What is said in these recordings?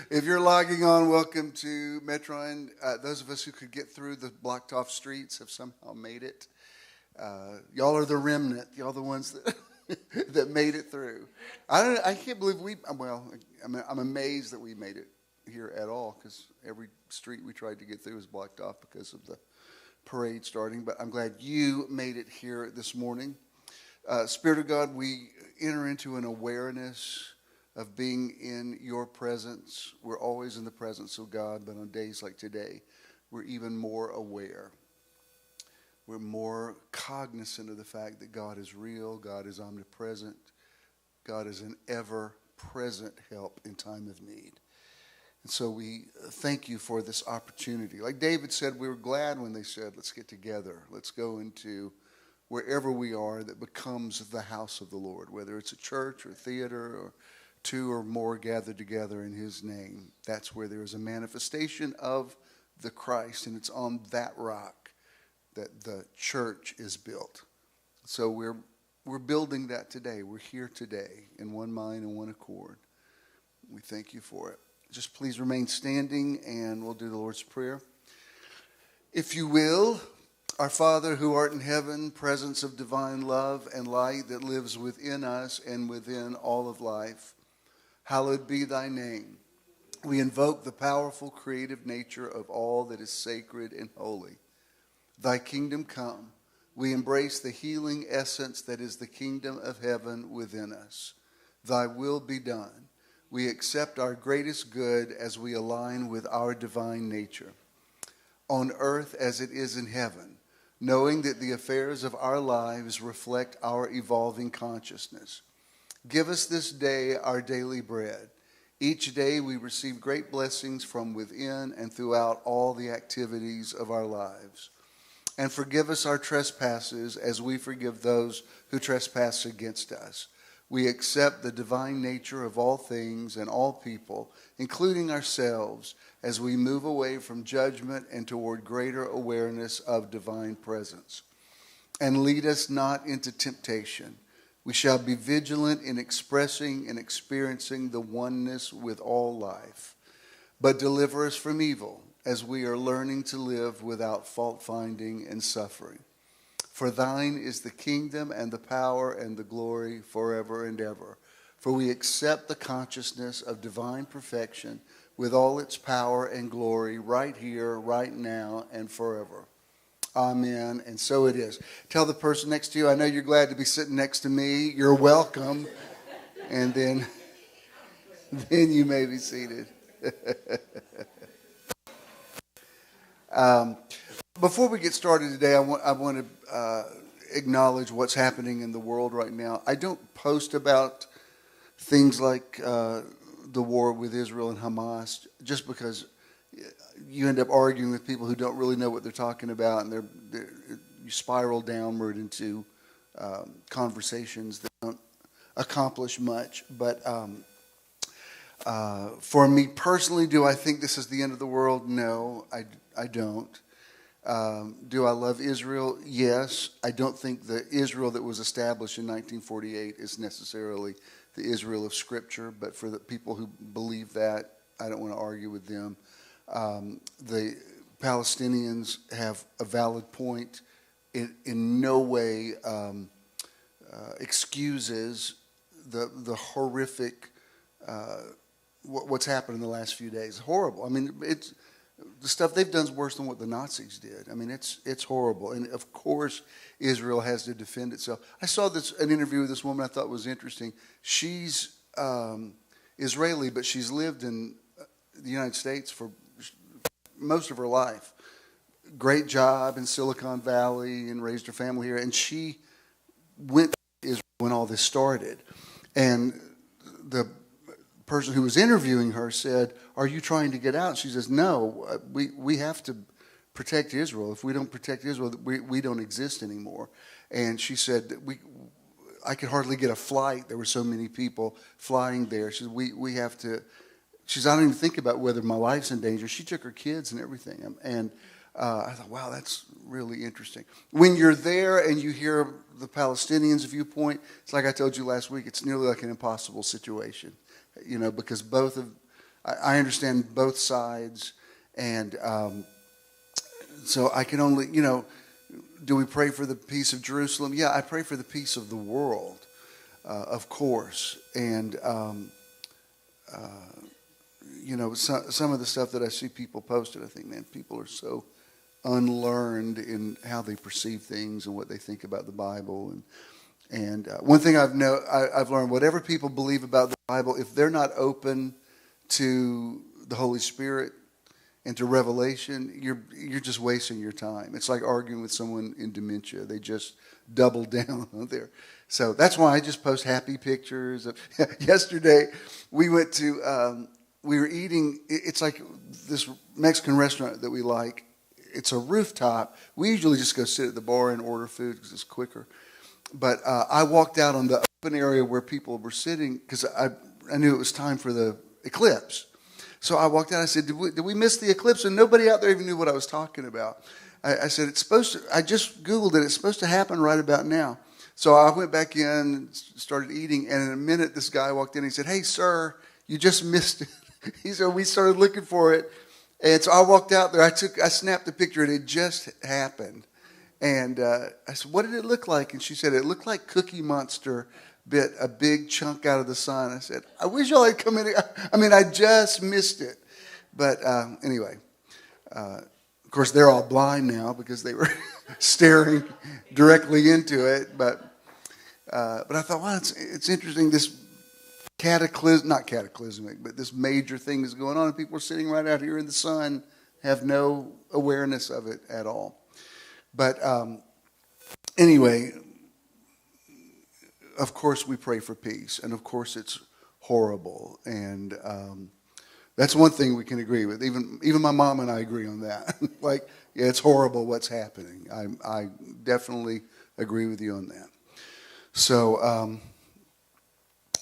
If you're logging on, welcome to Metron. Those of us who could get through the blocked off streets have somehow made it. Y'all are the remnant. Y'all the ones that that made it through. I can't believe I'm amazed that we made it here at all, because every street we tried to get through was blocked off because of the parade starting. But I'm glad you made it here this morning. Spirit of God, we enter into an awareness of being in your presence. We're always in the presence of God, but on days like today, we're even more aware. We're more cognizant of the fact that God is real, God is omnipresent, God is an ever-present help in time of need. And so we thank you for this opportunity. Like David said, we were glad when they said, let's get together. Let's go into wherever we are that becomes the house of the Lord, whether it's a church or a theater or two or more gathered together in his name. That's where there is a manifestation of the Christ, and it's on that rock that the church is built. So we're building that today. We're here today in one mind and one accord. We thank you for it. Just please remain standing, and we'll do the Lord's Prayer. If you will, our Father who art in heaven, presence of divine love and light that lives within us and within all of life, hallowed be thy name. We invoke the powerful creative nature of all that is sacred and holy. Thy kingdom come. We embrace the healing essence that is the kingdom of heaven within us. Thy will be done. We accept our greatest good as we align with our divine nature. On earth as it is in heaven, knowing that the affairs of our lives reflect our evolving consciousness. Give us this day our daily bread. Each day we receive great blessings from within and throughout all the activities of our lives. And forgive us our trespasses as we forgive those who trespass against us. We accept the divine nature of all things and all people, including ourselves, as we move away from judgment and toward greater awareness of divine presence. And lead us not into temptation. We shall be vigilant in expressing and experiencing the oneness with all life. But deliver us from evil as we are learning to live without fault-finding and suffering. For thine is the kingdom and the power and the glory forever and ever. For we accept the consciousness of divine perfection with all its power and glory right here, right now, and forever. Amen. And so it is. Tell the person next to you, I know you're glad to be sitting next to me. You're welcome. And then you may be seated. Before we get started today, I want to acknowledge what's happening in the world right now. I don't post about things like the war with Israel and Hamas just because you end up arguing with people who don't really know what they're talking about, and you spiral downward into conversations that don't accomplish much. But for me personally, do I think this is the end of the world? No, I don't. Do I love Israel? Yes. I don't think the Israel that was established in 1948 is necessarily the Israel of Scripture, but for the people who believe that, I don't want to argue with them. The Palestinians have a valid point. In no way excuses the horrific what's happened in the last few days. Horrible. I mean, the stuff they've done is worse than what the Nazis did. I mean, it's horrible. And of course, Israel has to defend itself. I saw an interview with this woman I thought was interesting. She's Israeli, but she's lived in the United States for most of her life. Great job in Silicon Valley and raised her family here. And she went to Israel when all this started. And the person who was interviewing her said, "Are you trying to get out?" She says, "No, we have to protect Israel. If we don't protect Israel, we don't exist anymore." And she said, I could hardly get a flight. There were so many people flying there. She said, we have to. She said, I don't even think about whether my life's in danger. She took her kids and everything. And I thought, wow, that's really interesting. When you're there and you hear the Palestinians' viewpoint, it's like I told you last week, it's nearly like an impossible situation. because I understand both sides, and so I can only, do we pray for the peace of Jerusalem? Yeah, I pray for the peace of the world, of course, and some of the stuff that I see people posted, I think, man, people are so unlearned in how they perceive things and what they think about the Bible. And one thing I've learned, whatever people believe about the Bible, if they're not open to the Holy Spirit and to revelation, you're just wasting your time. It's like arguing with someone in dementia. They just double down on there. So that's why I just post happy pictures. Yesterday, we went to, we were eating, it's like this Mexican restaurant that we like. It's a rooftop. We usually just go sit at the bar and order food because it's quicker. But I walked out on the open area where people were sitting because I knew it was time for the eclipse. So I walked out. I said, did we miss the eclipse? And nobody out there even knew what I was talking about. I said, it's supposed to, I just Googled it. It's supposed to happen right about now. So I went back in, started eating, and in a minute this guy walked in and he said, hey, sir, you just missed it. He said, we started looking for it. And so I walked out there. I snapped the picture, and it just happened. And I said, what did it look like? And she said, it looked like Cookie Monster bit a big chunk out of the sun. I said, I wish y'all had come in. I mean, I just missed it. But anyway, of course, they're all blind now because they were staring directly into it. But I thought, wow, it's interesting. This not cataclysmic, but this major thing is going on, and people are sitting right out here in the sun, have no awareness of it at all. But anyway, of course we pray for peace, and of course it's horrible, and that's one thing we can agree with. Even my mom and I agree on that. Like, yeah, it's horrible what's happening. I definitely agree with you on that. So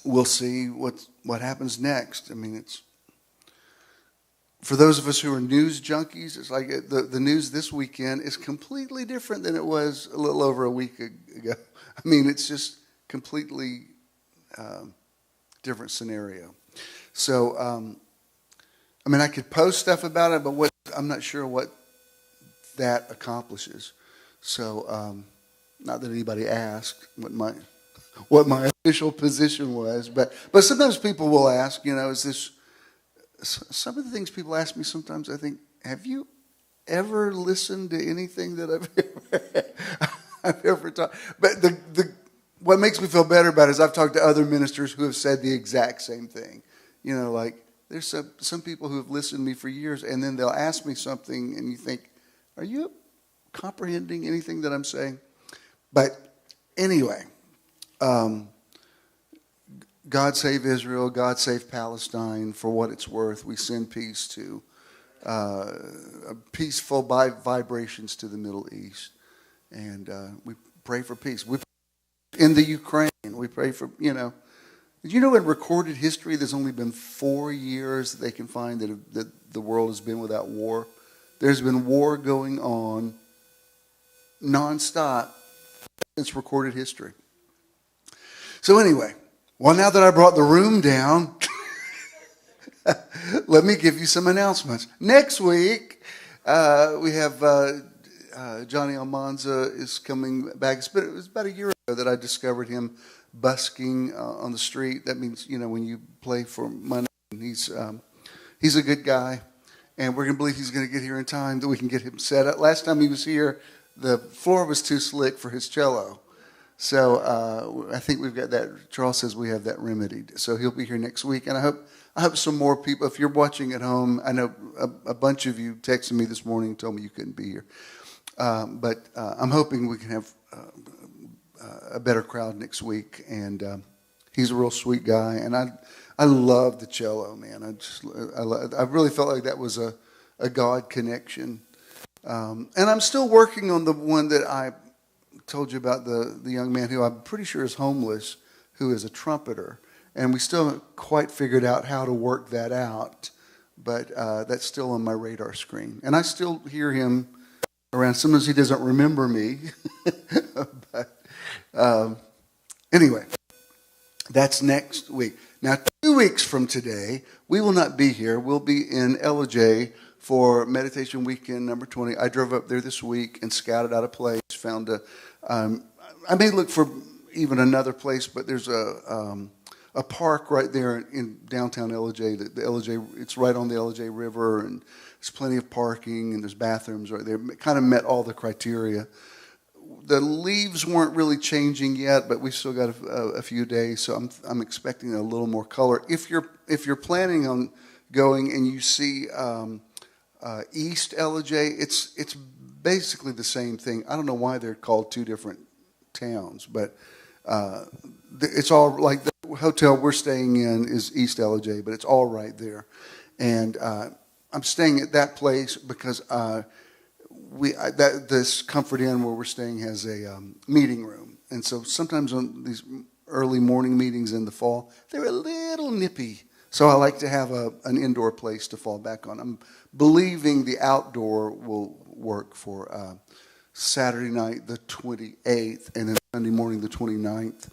we'll see what happens next. I mean, it's for those of us who are news junkies. It's like the news this weekend is completely different than it was a little over a week ago. I mean, it's just completely different scenario. So, I mean, I could post stuff about it, but I'm not sure what that accomplishes. So, not that anybody asked what my official position was, but sometimes people will ask, is this, some of the things people ask me sometimes, I think, have you ever listened to anything that I've ever taught? But what makes me feel better about it is I've talked to other ministers who have said the exact same thing. Like there's some people who have listened to me for years, and then they'll ask me something, and you think, are you comprehending anything that I'm saying? But anyway, God save Israel, God save Palestine. For what it's worth, we send peace to peaceful vibrations to the Middle East, and we pray for peace. We pray in the Ukraine. We pray for Did you know in recorded history there's only been 4 years that they can find that the world has been without war? There's been war going on nonstop since recorded history. So anyway, well, now that I brought the room down, let me give you some announcements. Next week, we have Johnny Almanza is coming back. It was about a year ago that I discovered him busking on the street. That means, when you play for money. He's a good guy, and we're going to believe he's going to get here in time that we can get him set up. Last time he was here, the floor was too slick for his cello. So I think we've got that. Charles says we have that remedied. So he'll be here next week, and I hope some more people. If you're watching at home, I know a bunch of you texted me this morning and told me you couldn't be here, but I'm hoping we can have a better crowd next week. And he's a real sweet guy, and I love the cello, man. I really felt like that was a God connection, and I'm still working on the one that I told you about, the young man who I'm pretty sure is homeless, who is a trumpeter, and we still haven't quite figured out how to work that out, but that's still on my radar screen, and I still hear him around. Sometimes he doesn't remember me, but anyway, That's next week. Now, 2 weeks from today, we will not be here. We'll be in LJ for Meditation Weekend number 20. I drove up there this week and scouted out a place, found I may look for even another place, but there's a park right there in downtown LJ. The LJ, it's right on the LJ River, and there's plenty of parking, and there's bathrooms right there. It kind of met all the criteria. The leaves weren't really changing yet, but we've still got a few days, so I'm expecting a little more color. If you're planning on going and you see East LJ, it's basically the same thing. I don't know why they're called two different towns, but it's all like the hotel we're staying in is East LJ, but it's all right there. And I'm staying at that place because this Comfort Inn where we're staying has a meeting room, and so sometimes on these early morning meetings in the fall, they're a little nippy. So I like to have an indoor place to fall back on. I'm believing the outdoor will work for Saturday night, the 28th, and then Sunday morning, the 29th.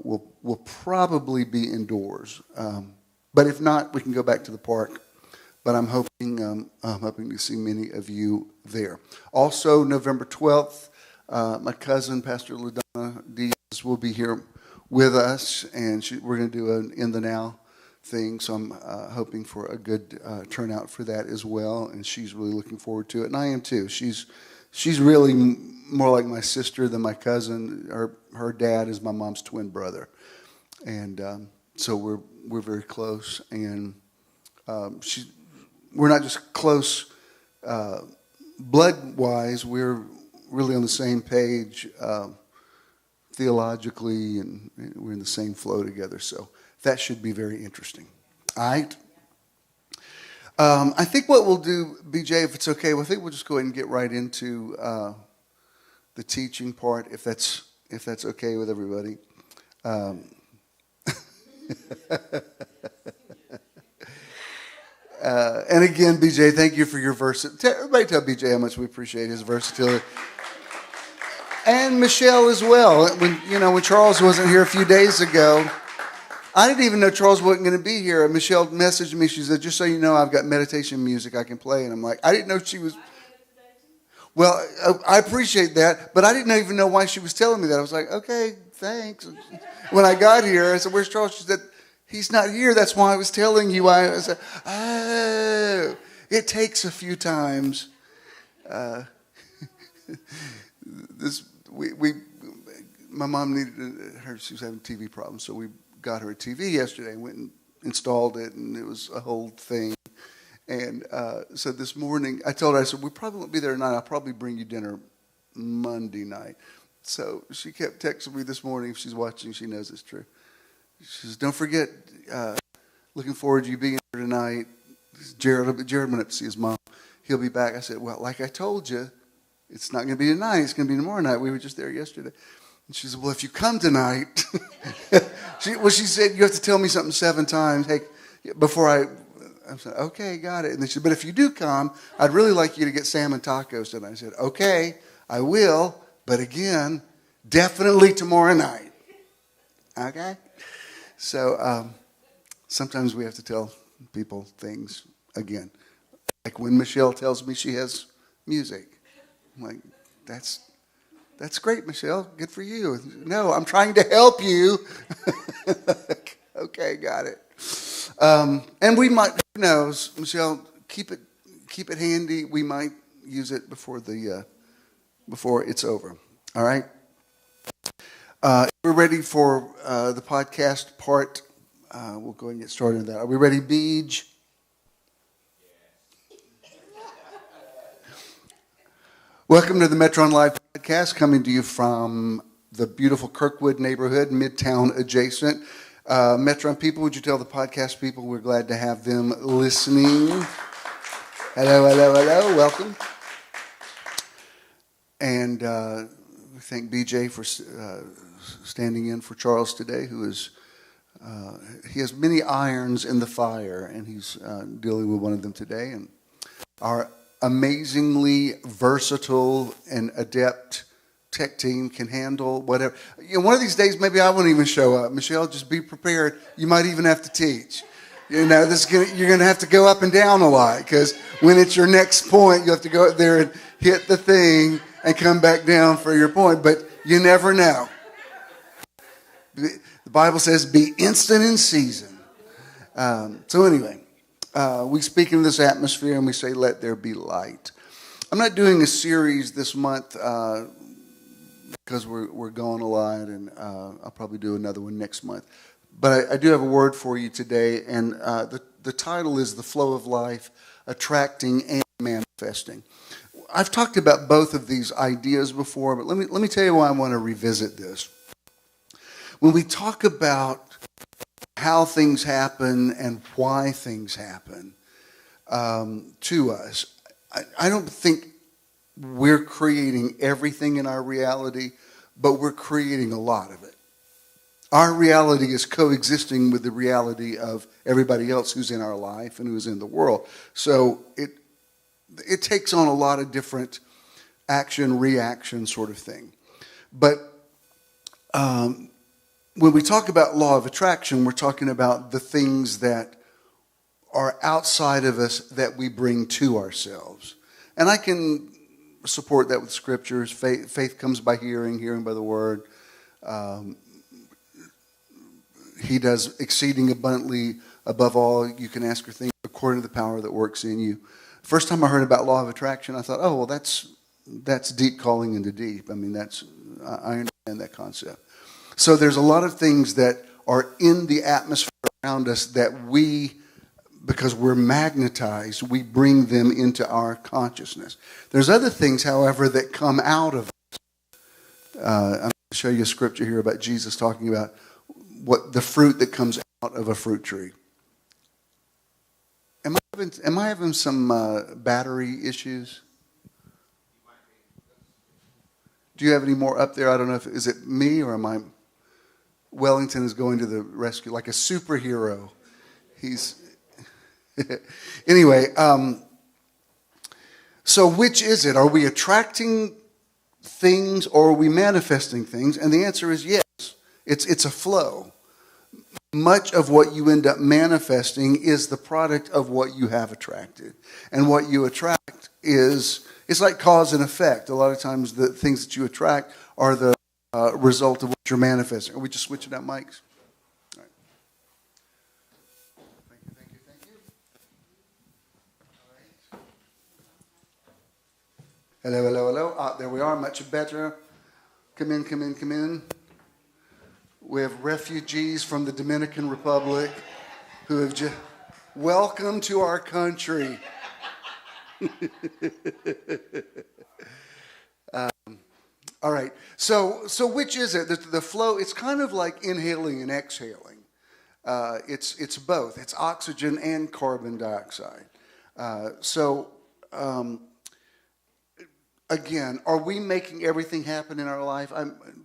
We'll probably be indoors, but if not, we can go back to the park. But I'm hoping to see many of you there. Also, November 12th, my cousin, Pastor LaDonna Diaz, will be here with us, and we're going to do an In the Now thing. So I'm hoping for a good turnout for that as well, and she's really looking forward to it, and I am too. She's really more like my sister than my cousin. Her dad is my mom's twin brother, and so we're very close, and we're not just close blood-wise, we're really on the same page theologically, and we're in the same flow together. So that should be very interesting. All right? I think what we'll do, BJ, if it's okay, I think we'll just go ahead and get right into the teaching part, if that's okay with everybody. And again, BJ, thank you for your versatility. Everybody tell BJ how much we appreciate his versatility. And Michelle as well. When Charles wasn't here a few days ago, I didn't even know Charles wasn't going to be here. And Michelle messaged me. She said, just so you know, I've got meditation music I can play. And I'm like, I didn't know she was... Well, I appreciate that, but I didn't even know why she was telling me that. I was like, okay, thanks. When I got here, I said, where's Charles? She said, he's not here. That's why I was telling you. I said, oh, it takes a few times. My mom needed her. She was having TV problems, so we got her a TV yesterday. Went and installed it, and it was a whole thing. And so this morning, I told her, I said, we probably won't be there tonight. I'll probably bring you dinner Monday night. So she kept texting me this morning. If she's watching, she knows it's true. She says, don't forget, looking forward to you being here tonight. Jared went up to see his mom. He'll be back. I said, well, like I told you, it's not going to be tonight. It's going to be tomorrow night. We were just there yesterday. And she said, well, if you come tonight, she said, you have to tell me something 7 times. Hey, before I said, okay, got it. And she said, but if you do come, I'd really like you to get salmon tacos. And I said, okay, I will. But again, definitely tomorrow night. Okay? So sometimes we have to tell people things again. Like when Michelle tells me she has music. I'm like, that's great, Michelle. Good for you. No, I'm trying to help you. Okay, got it. And we might, who knows, Michelle, keep it handy. We might use it before it's over. All right? We're ready for the podcast part. We'll go ahead and get started on that. Are we ready, Beej? Welcome to the Metron Live podcast, coming to you from the beautiful Kirkwood neighborhood, Midtown adjacent. Metron people, would you tell the podcast people we're glad to have them listening? Hello, welcome. And we thank BJ for standing in for Charles today, who is, he has many irons in the fire, and he's dealing with one of them today. And our amazingly versatile and adept tech team can handle whatever. One of these days, maybe I won't even show up. Michelle, just be prepared. You might even have to teach. You're going to have to go up and down a lot, because when it's your next point, you have to go up there and hit the thing and come back down for your point. But you never know. The Bible says, be instant in season. So anyway, we speak in this atmosphere and we say, let there be light. I'm not doing a series this month because we're going a lot, and I'll probably do another one next month. But I do have a word for you today, and the title is The Flow of Life, Attracting and Manifesting. I've talked about both of these ideas before, but let me tell you why I want to revisit this. When we talk about how things happen and why things happen to us, I don't think we're creating everything in our reality, but we're creating a lot of it. Our reality is coexisting with the reality of everybody else who's in our life and who's in the world. So it takes on a lot of different action, reaction sort of thing. But when we talk about law of attraction, we're talking about the things that are outside of us that we bring to ourselves. And I can support that with scriptures. Faith comes by hearing, hearing by the word. He does exceeding abundantly above all you can ask or think, according to the power that works in you. First time I heard about law of attraction, I thought, oh, well, that's deep calling into deep. I mean, I understand that concept. So there's a lot of things that are in the atmosphere around us that because we're magnetized, we bring them into our consciousness. There's other things, however, that come out of us. I'm going to show you a scripture here about Jesus talking about what the fruit that comes out of a fruit tree. Am I having some battery issues? Do you have any more up there? I don't know is it me or am I? Wellington is going to the rescue like a superhero. He's anyway. So which is it? Are we attracting things or are we manifesting things? And the answer is yes. It's a flow. Much of what you end up manifesting is the product of what you have attracted. And what you attract it's like cause and effect. A lot of times the things that you attract are the result of what you're manifesting. Are we just switching out mics? All right. Thank you. All right. Hello. There we are, much better. Come in. We have refugees from the Dominican Republic who have just welcome to our country. All right. So which is it? The flow. It's kind of like inhaling and exhaling. It's both. It's oxygen and carbon dioxide. Again, are we making everything happen in our life?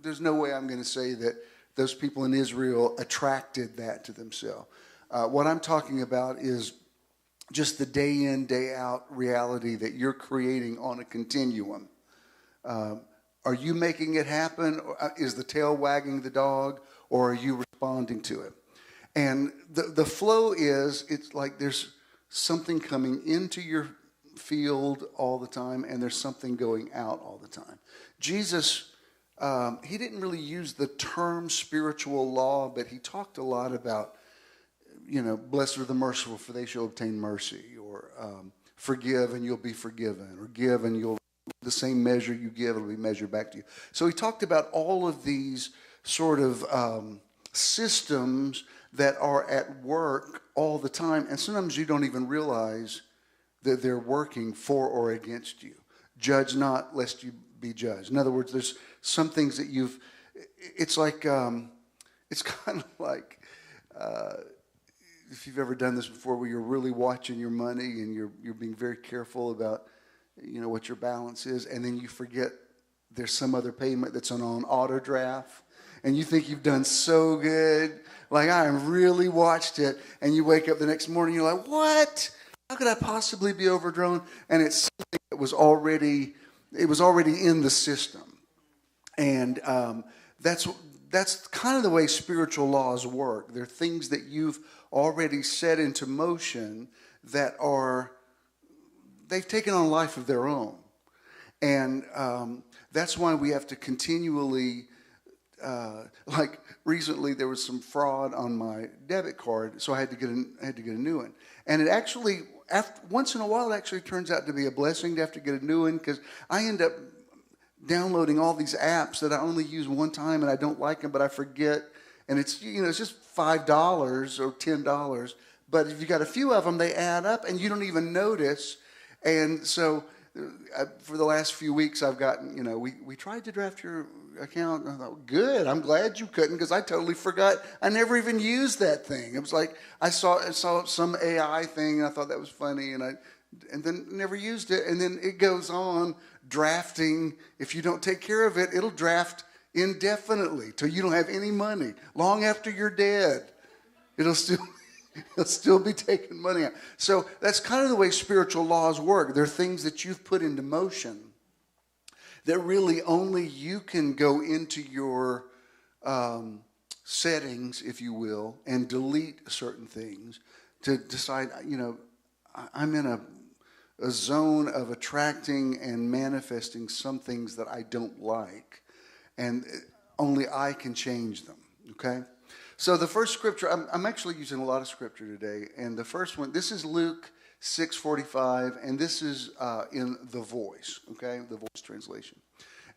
There's no way I'm going to say that those people in Israel attracted that to themselves. What I'm talking about is just the day in, day out reality that you're creating on a continuum. Are you making it happen? Is the tail wagging the dog, or are you responding to it? And the flow it's like there's something coming into your field all the time, and there's something going out all the time. Jesus, he didn't really use the term spiritual law, but he talked a lot about, blessed are the merciful, for they shall obtain mercy, or forgive and you'll be forgiven, or give and the same measure you give, it'll be measured back to you. So he talked about all of these sort of systems that are at work all the time, and sometimes you don't even realize that they're working for or against you. Judge not, lest you be judged. In other words, there's some things that it's like, it's kind of like, if you've ever done this before, where you're really watching your money and you're being very careful about, what your balance is, and then you forget there's some other payment that's on auto draft, and you think you've done so good, like I really watched it, and you wake up the next morning, you're like, what? How could I possibly be overdrawn? And it's something that was already in the system. And that's kind of the way spiritual laws work. They're things that you've already set into motion that they've taken on a life of their own. And that's why we have to continually, like recently there was some fraud on my debit card, so I had to get a new one. And it actually, once in a while, it actually turns out to be a blessing to have to get a new one, because I end up downloading all these apps that I only use one time and I don't like them, but I forget. And it's just $5 or $10. But if you got a few of them, they add up and you don't even notice. And so for the last few weeks, I've gotten, we tried to draft your account. And I thought, good, I'm glad you couldn't, because I totally forgot. I never even used that thing. It was like I saw some AI thing, and I thought that was funny, and then never used it. And then it goes on drafting. If you don't take care of it, it'll draft indefinitely till you don't have any money. Long after you're dead, it'll still be taking money out. So that's kind of the way spiritual laws work. They're things that you've put into motion that really only you can go into your settings, if you will, and delete certain things to decide, I'm in a zone of attracting and manifesting some things that I don't like, and only I can change them, okay? So the first scripture, I'm actually using a lot of scripture today, and the first one, this is Luke 6:45, and this is in the Voice, okay, the Voice translation.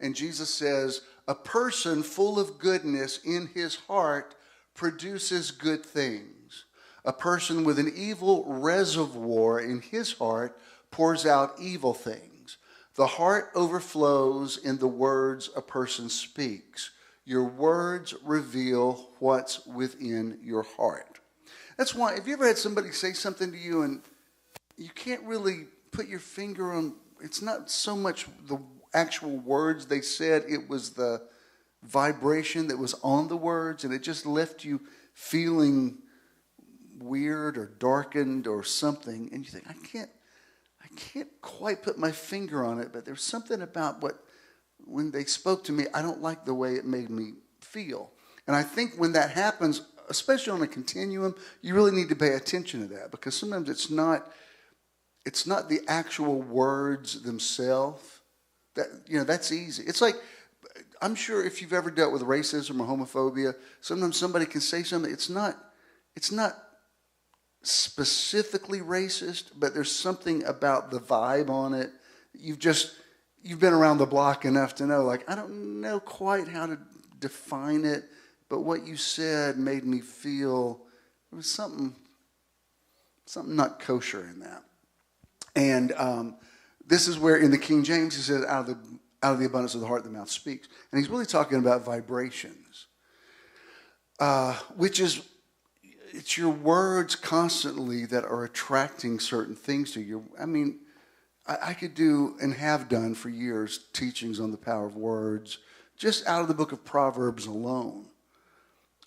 And Jesus says, a person full of goodness in his heart produces good things. A person with an evil reservoir in his heart pours out evil things. The heart overflows in the words a person speaks. Your words reveal what's within your heart. That's why, have you ever had somebody say something to you and you can't really put your finger on, it's not so much the actual words they said, it was the vibration that was on the words, and it just left you feeling weird or darkened or something, and you think, I can't quite put my finger on it, but there's something about when they spoke to me, I don't like the way it made me feel. And I think when that happens, especially on a continuum, you really need to pay attention to that, because sometimes it's not the actual words themselves. That's easy. It's like, I'm sure if you've ever dealt with racism or homophobia, sometimes somebody can say something, it's not specifically racist, but there's something about the vibe on it. You've been around the block enough to know, like, I don't know quite how to define it, but what you said made me feel there was something not kosher in that. And this is where in the King James he says, out of the abundance of the heart the mouth speaks. And he's really talking about vibrations, which is, it's your words constantly that are attracting certain things to you. I mean, I could do and have done for years teachings on the power of words, just out of the book of Proverbs alone.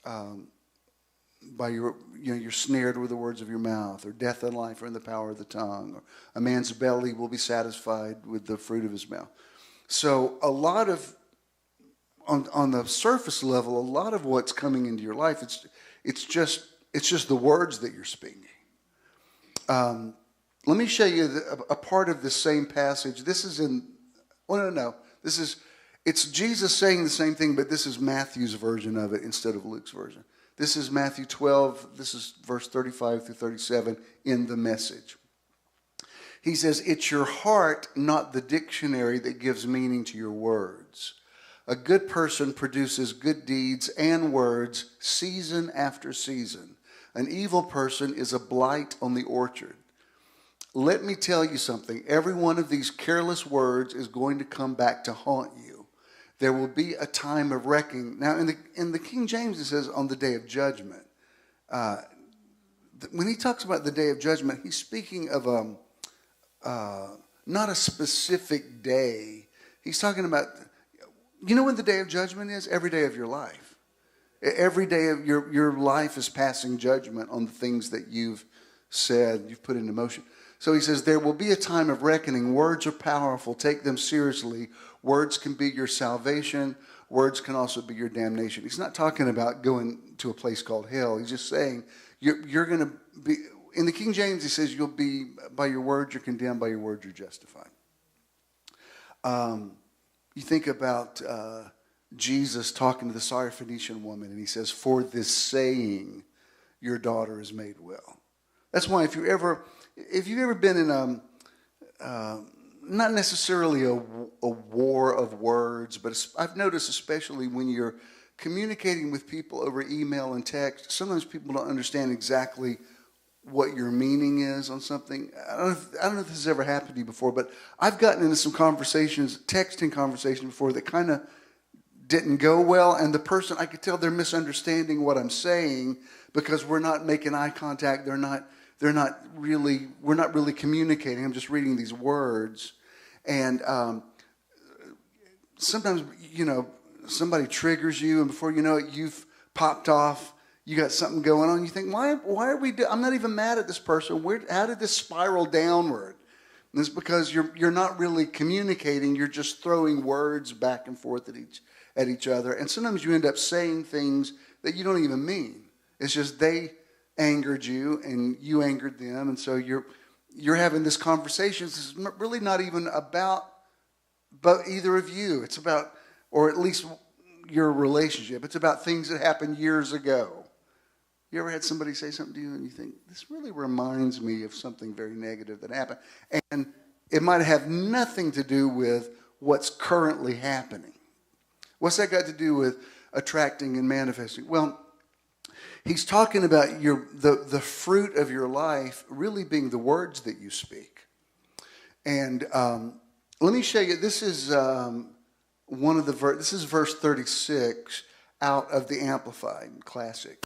By you're snared with the words of your mouth, or death and life are in the power of the tongue, or a man's belly will be satisfied with the fruit of his mouth. So a lot of, on the surface level, a lot of what's coming into your life, it's just the words that you're speaking. Let me show you a part of the same passage. This is it's Jesus saying the same thing, but this is Matthew's version of it instead of Luke's version. This is Matthew 12, this is verse 35 through 37 in the Message. He says, it's your heart, not the dictionary, that gives meaning to your words. A good person produces good deeds and words season after season. An evil person is a blight on the orchard. Let me tell you something. Every one of these careless words is going to come back to haunt you. There will be a time of reckoning. Now, in the King James, it says on the day of judgment. When he talks about the day of judgment, he's speaking of not a specific day. He's talking about, you know when the day of judgment is? Every day of your life. Every day of your life is passing judgment on the things that you've said, you've put into motion. So he says, there will be a time of reckoning. Words are powerful. Take them seriously. Words can be your salvation. words can also be your damnation. He's not talking about going to a place called hell. He's just saying you're going to be, in the King James, he says you'll be, by your words you're condemned, by your words you're justified. You think about Jesus talking to the Syrophoenician woman, and he says, for this saying, your daughter is made well. That's why if you've ever been in not necessarily a war of words, but I've noticed especially when you're communicating with people over email and text, sometimes people don't understand exactly what your meaning is on something. I don't know if this has ever happened to you before, but I've gotten into some conversations, texting conversations before that kind of didn't go well, and the person, I could tell they're misunderstanding what I'm saying because we're not making eye contact. We're not really communicating. I'm just reading these words, and sometimes, somebody triggers you, and before you know it, you've popped off. You got something going on. You think, why are we? I'm not even mad at this person. How did this spiral downward? And it's because you're not really communicating. You're just throwing words back and forth at each other, and sometimes you end up saying things that you don't even mean. It's just they angered you, and you angered them, and so you're having this conversation. This is really not even about either of you. It's about, or at least your relationship. It's about things that happened years ago. You ever had somebody say something to you and you think, this really reminds me of something very negative that happened, and it might have nothing to do with what's currently happening. What's that got to do with attracting and manifesting? Well, he's talking about the fruit of your life really being the words that you speak. And let me show you. This is this is verse 36 out of the Amplified Classic.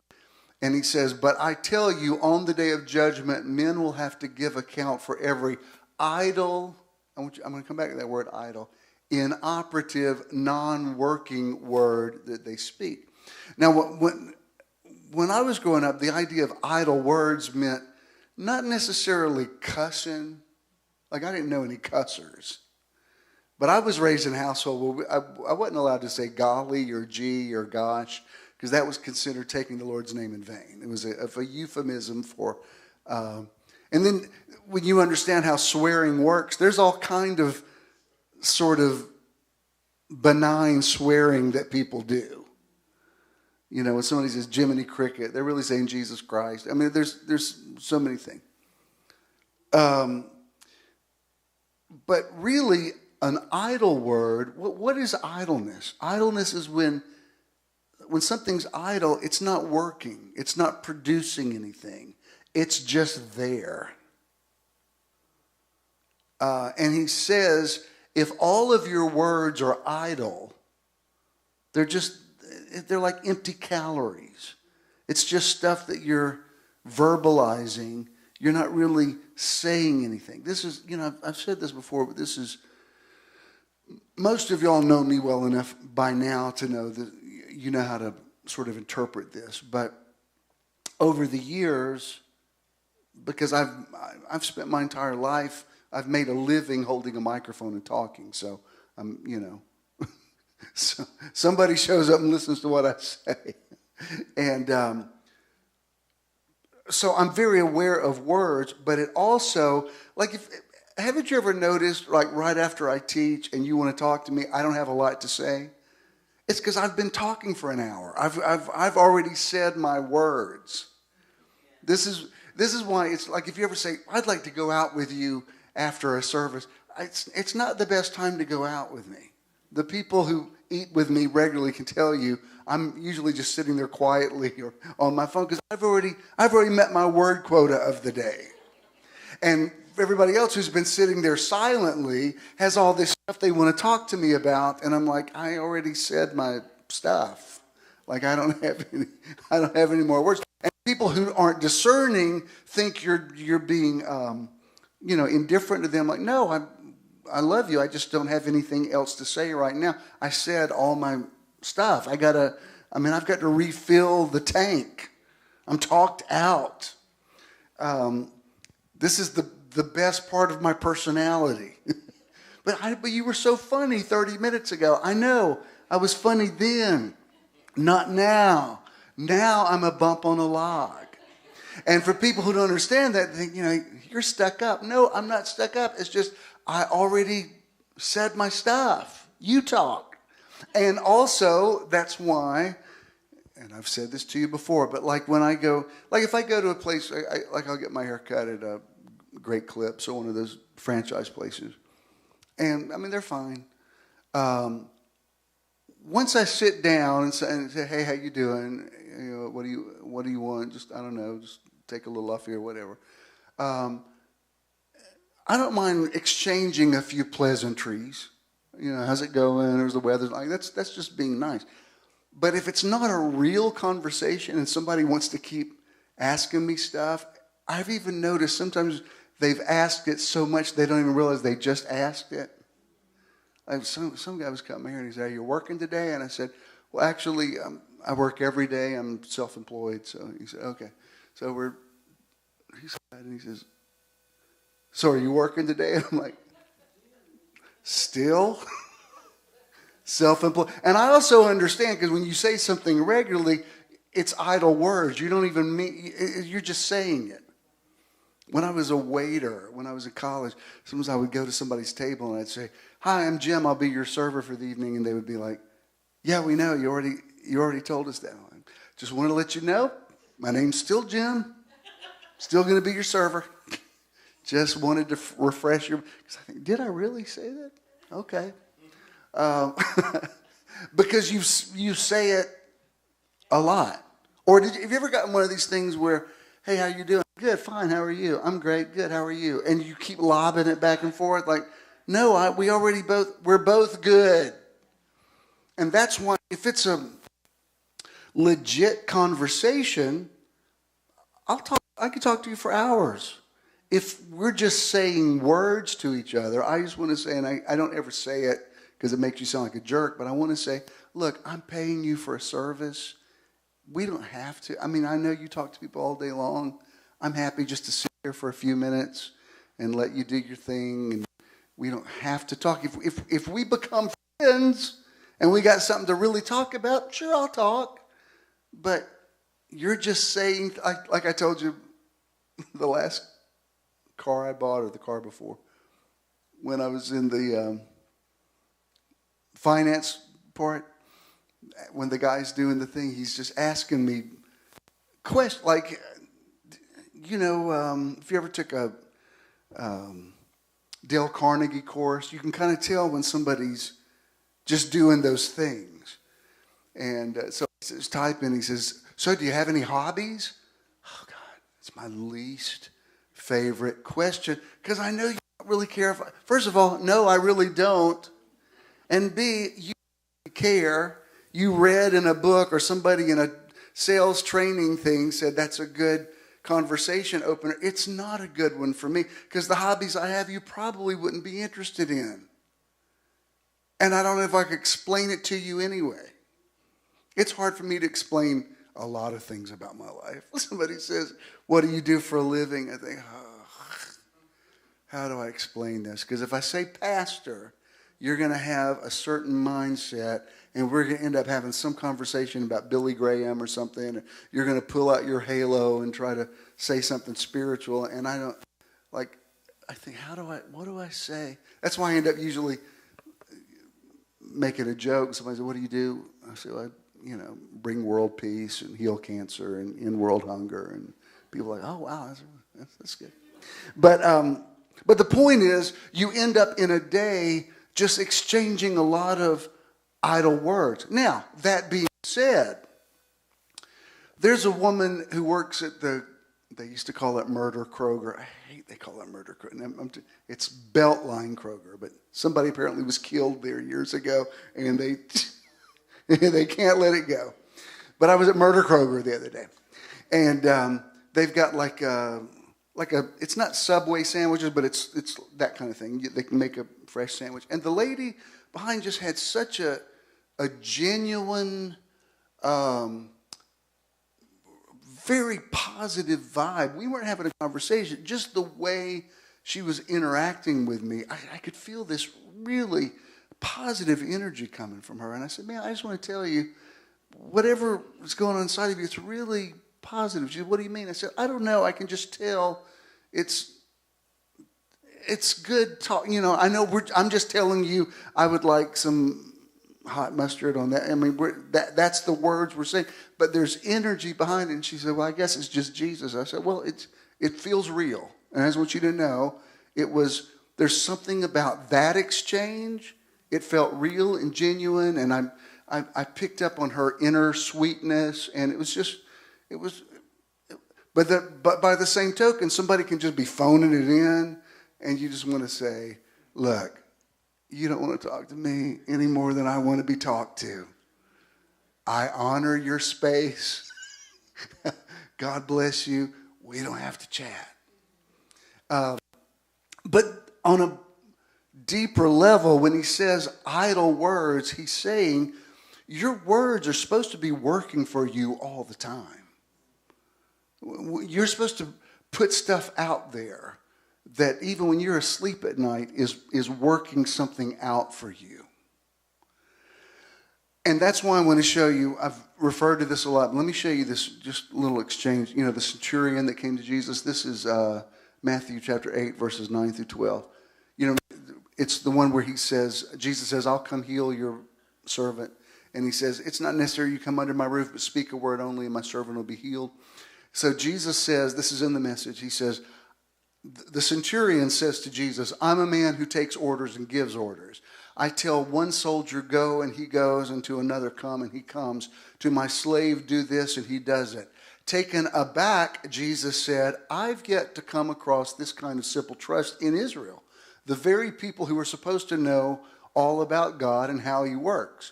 And he says, but I tell you, on the day of judgment, men will have to give account for every idle, I'm going to come back to that word idle, inoperative, non-working word that they speak. Now, when I was growing up, the idea of idle words meant not necessarily cussing. Like, I didn't know any cussers. But I was raised in a household where I wasn't allowed to say golly or gee or gosh, because that was considered taking the Lord's name in vain. It was a euphemism for... and then when you understand how swearing works, there's all kind of sort of benign swearing that people do. When somebody says Jiminy Cricket, they're really saying Jesus Christ. I mean, there's so many things. But really, an idle word, what is idleness? Idleness is when something's idle, it's not working. It's not producing anything. It's just there. And he says, if all of your words are idle, they're like empty calories. It's just stuff that you're verbalizing. You're not really saying anything. This is, I've said this before, but this is, most of y'all know me well enough by now to know that you know how to sort of interpret this. But over the years, because I've spent my entire life, I've made a living holding a microphone and talking. So I'm, so somebody shows up and listens to what I say. And so I'm very aware of words, but it also, like, haven't you ever noticed, like, right after I teach and you want to talk to me, I don't have a lot to say? It's because I've been talking for an hour. I've already said my words. This is why it's like, if you ever say, I'd like to go out with you after a service, it's not the best time to go out with me. The people who eat with me regularly can tell you I'm usually just sitting there quietly or on my phone because I've already met my word quota of the day. And everybody else who's been sitting there silently has all this stuff they want to talk to me about, and I'm like, I already said my stuff. Like, I don't have any more words. And people who aren't discerning think you're being indifferent to them. Like, no, I love you. I just don't have anything else to say right now. I said all my stuff. I've got to refill the tank. I'm talked out. This is the best part of my personality. But you were so funny 30 minutes ago. I know. I was funny then, not now. Now I'm a bump on a log. And for people who don't understand that, they think, you're stuck up. No, I'm not stuck up. It's just I already said my stuff. You talk. And also, that's why, and I've said this to you before, but like when I go, like if I go to a place, like I'll get my hair cut at a Great Clips or one of those franchise places. And, I mean, they're fine. Once I sit down and say, hey, how you doing? What do you want? Just, I don't know, just take a little off here, whatever. I don't mind exchanging a few pleasantries. How's it going? How's the weather? Like that's just being nice. But if it's not a real conversation and somebody wants to keep asking me stuff, I've even noticed sometimes they've asked it so much they don't even realize they just asked it. Like some guy was coming here and he said, "Are you working today?" And I said, "Well, actually, I work every day. I'm self-employed." So he said, "Okay." So he says, "So are you working today?" And I'm like, "Still?" Self-employed. And I also understand, because when you say something regularly, it's idle words. You don't even mean, you're just saying it. When I was a waiter, when I was in college, sometimes I would go to somebody's table and I'd say, "Hi, I'm Jim. I'll be your server for the evening." And they would be like, "Yeah, we know. You already told us that." Just want to let you know, my name's still Jim. Still going to be your server. Just wanted to refresh your, because I think, did I really say that? Okay. Because you say it a lot. Or have you ever gotten one of these things where, "Hey, how you doing?" "Good, fine, how are you?" "I'm great, good, how are you?" And you keep lobbing it back and forth like, no, we're both good. And that's why if it's a legit conversation, I could talk to you for hours. If we're just saying words to each other, I just want to say, and I don't ever say it because it makes you sound like a jerk, but I want to say, look, I'm paying you for a service. We don't have to. I mean, I know you talk to people all day long. I'm happy just to sit here for a few minutes and let you do your thing. And we don't have to talk. If we become friends and we got something to really talk about, sure, I'll talk. But you're just saying, like I told you, the last car I bought or the car before, when I was in the finance part, when the guy's doing the thing, he's just asking me questions like, if you ever took a Dale Carnegie course, you can kind of tell when somebody's just doing those things. And so he's typing, he says, "So do you have any hobbies?" Oh, God, it's my least favorite question, because I know you don't really care. First of all, no, I really don't. And B, you care. You read in a book or somebody in a sales training thing said that's a good conversation opener. It's not a good one for me, because the hobbies I have you probably wouldn't be interested in. And I don't know if I could explain it to you anyway. It's hard for me to explain a lot of things about my life. Somebody says, "What do you do for a living?" I think, how do I explain this? Because if I say pastor, you're going to have a certain mindset, and we're going to end up having some conversation about Billy Graham or something. You're going to pull out your halo and try to say something spiritual, and I think, what do I say? That's why I end up usually making a joke. Somebody says, "What do you do?" I say, "Well, bring world peace and heal cancer and end world hunger." And people are like, "Oh, wow, that's good." But the point is, you end up in a day just exchanging a lot of idle words. Now, that being said, there's a woman who works at they used to call it Murder Kroger. I hate they call it Murder Kroger. It's Beltline Kroger, but somebody apparently was killed there years ago, and they can't let it go. But I was at Murder Kroger the other day, and they've got it's not Subway sandwiches, but it's that kind of thing. They can make a fresh sandwich. And the lady behind just had such a genuine, very positive vibe. We weren't having a conversation. Just the way she was interacting with me, I could feel this really positive energy coming from her. And I said, man, I just want to tell you, whatever is going on inside of you, it's really positive. She said, what do you mean? I said, I don't know. I can just tell it's good talk. You know, I know I'm just telling you I would like some hot mustard on that. I mean, that's the words we're saying. But there's energy behind it. And she said, well, I guess it's just Jesus. I said, well, it feels real. And I just want you to know there's something about that exchange. It felt real and genuine. And I picked up on her inner sweetness. And but by the same token, somebody can just be phoning it in. And you just want to say, look, you don't want to talk to me any more than I want to be talked to. I honor your space. God bless you. We don't have to chat. But on a deeper level, when he says idle words, he's saying your words are supposed to be working for you all the time. You're supposed to put stuff out there that even when you're asleep at night is working something out for you. And that's why I want to show you, I've referred to this a lot, but let me show you this just little exchange. You know, the centurion that came to Jesus, this is Matthew chapter 8, verses 9 through 12. You know, it's the one where Jesus says, I'll come heal your servant. And he says, it's not necessary you come under my roof, but speak a word only and my servant will be healed. So Jesus says, this is in the message, he says, the centurion says to Jesus, I'm a man who takes orders and gives orders. I tell one soldier, go, and he goes, and to another, come, and he comes. To my slave, do this, and he does it. Taken aback, Jesus said, I've yet to come across this kind of simple trust in Israel, the very people who are supposed to know all about God and how he works.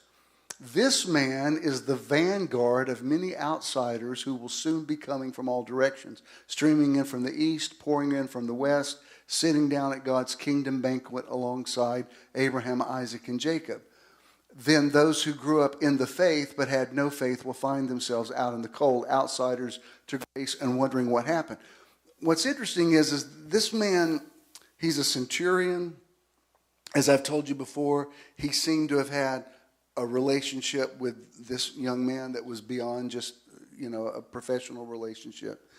This man is the vanguard of many outsiders who will soon be coming from all directions, streaming in from the east, pouring in from the west, sitting down at God's kingdom banquet alongside Abraham, Isaac, and Jacob. Then those who grew up in the faith but had no faith will find themselves out in the cold, outsiders to grace and wondering what happened. What's interesting is this man, he's a centurion. As I've told you before, he seemed to have had a relationship with this young man that was beyond just, you know, a professional relationship.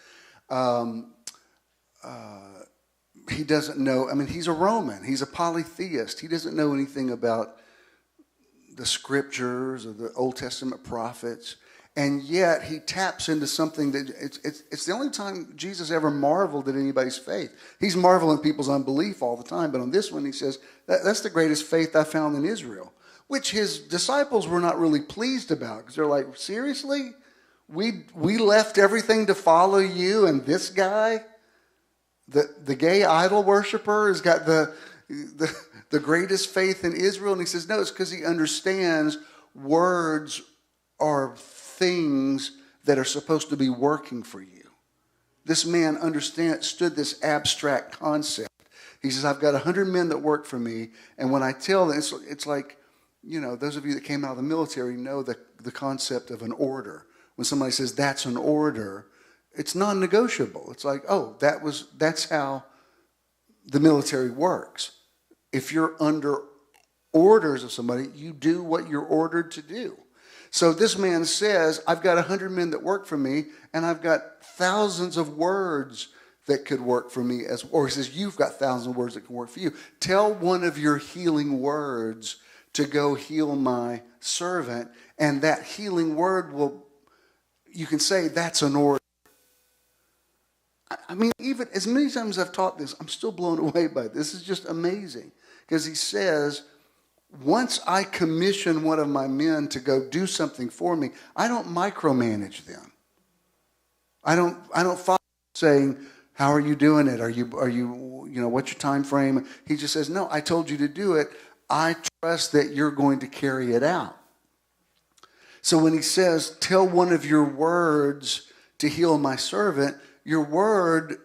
He doesn't know, I mean, he's a Roman. He's a polytheist. He doesn't know anything about the scriptures or the Old Testament prophets. And yet he taps into something that it's the only time Jesus ever marveled at anybody's faith. He's marveling at people's unbelief all the time. But on this one, he says, that's the greatest faith I found in Israel, which his disciples were not really pleased about, because they're like, seriously? We left everything to follow you, and this guy, the gay idol worshiper, has got the greatest faith in Israel? And he says, no, it's because he understands words are things that are supposed to be working for you. This man understood this abstract concept. He says, I've got 100 men that work for me, and when I tell them, it's like, you know, those of you that came out of the military know the concept of an order. When somebody says that's an order, it's non-negotiable. It's like, oh, that's how the military works. If you're under orders of somebody, you do what you're ordered to do. So this man says, I've got 100 men that work for me, and I've got thousands of words that could work for me. Or he says, you've got thousands of words that can work for you. Tell one of your healing words to go heal my servant, and that healing word you can say that's an order. I mean, even as many times as I've taught this, I'm still blown away by it. This is just amazing. Because he says, once I commission one of my men to go do something for me, I don't micromanage them. I don't follow saying, how are you doing it? Are you, what's your time frame? He just says, no, I told you to do it. I trust that you're going to carry it out. So when he says, tell one of your words to heal my servant, your word,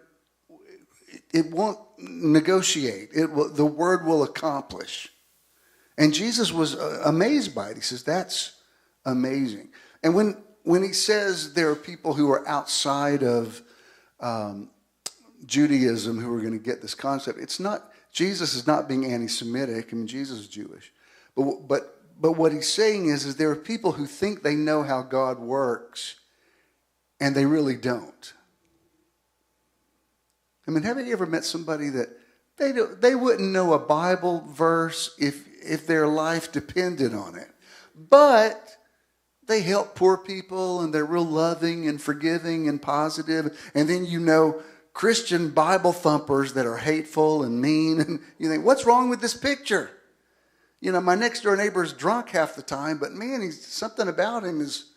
it won't negotiate. The word will accomplish. And Jesus was amazed by it. He says, that's amazing. And when he says there are people who are outside of Judaism who are going to get this concept, it's not, Jesus is not being anti-Semitic. I mean, Jesus is Jewish. But what he's saying is there are people who think they know how God works, and they really don't. I mean, have you ever met somebody that they wouldn't know a Bible verse if their life depended on it, but they help poor people and they're real loving and forgiving and positive, and then Christian Bible thumpers that are hateful and mean, and you think, what's wrong with this picture? My next door neighbor's drunk half the time, but man, something about him is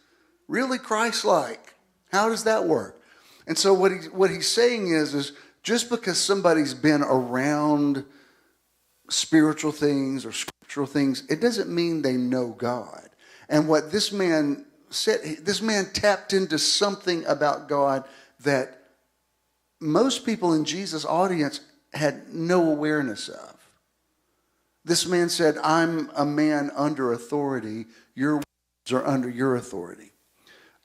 really Christ-like. How does that work? And so what he's saying is just because somebody's been around spiritual things or scriptural things, it doesn't mean they know God. And what this man said, this man tapped into something about God that most people in Jesus' audience had no awareness of. This man said, I'm a man under authority. Your words are under your authority.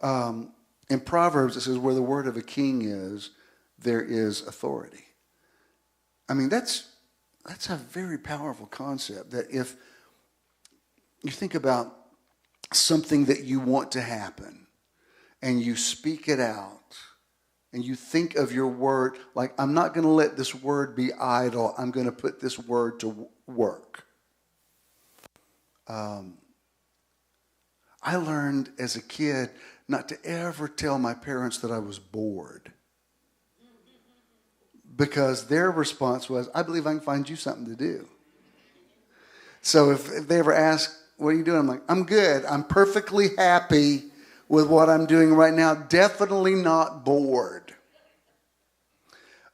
In Proverbs, it says, where the word of a king is, there is authority. I mean, that's a very powerful concept, that if you think about something that you want to happen and you speak it out and you think of your word, like, I'm not going to let this word be idle. I'm going to put this word to work. I learned as a kid not to ever tell my parents that I was bored, because their response was, I believe I can find you something to do. So if they ever ask, what are you doing? I'm like, I'm good. I'm perfectly happy with what I'm doing right now. Definitely not bored.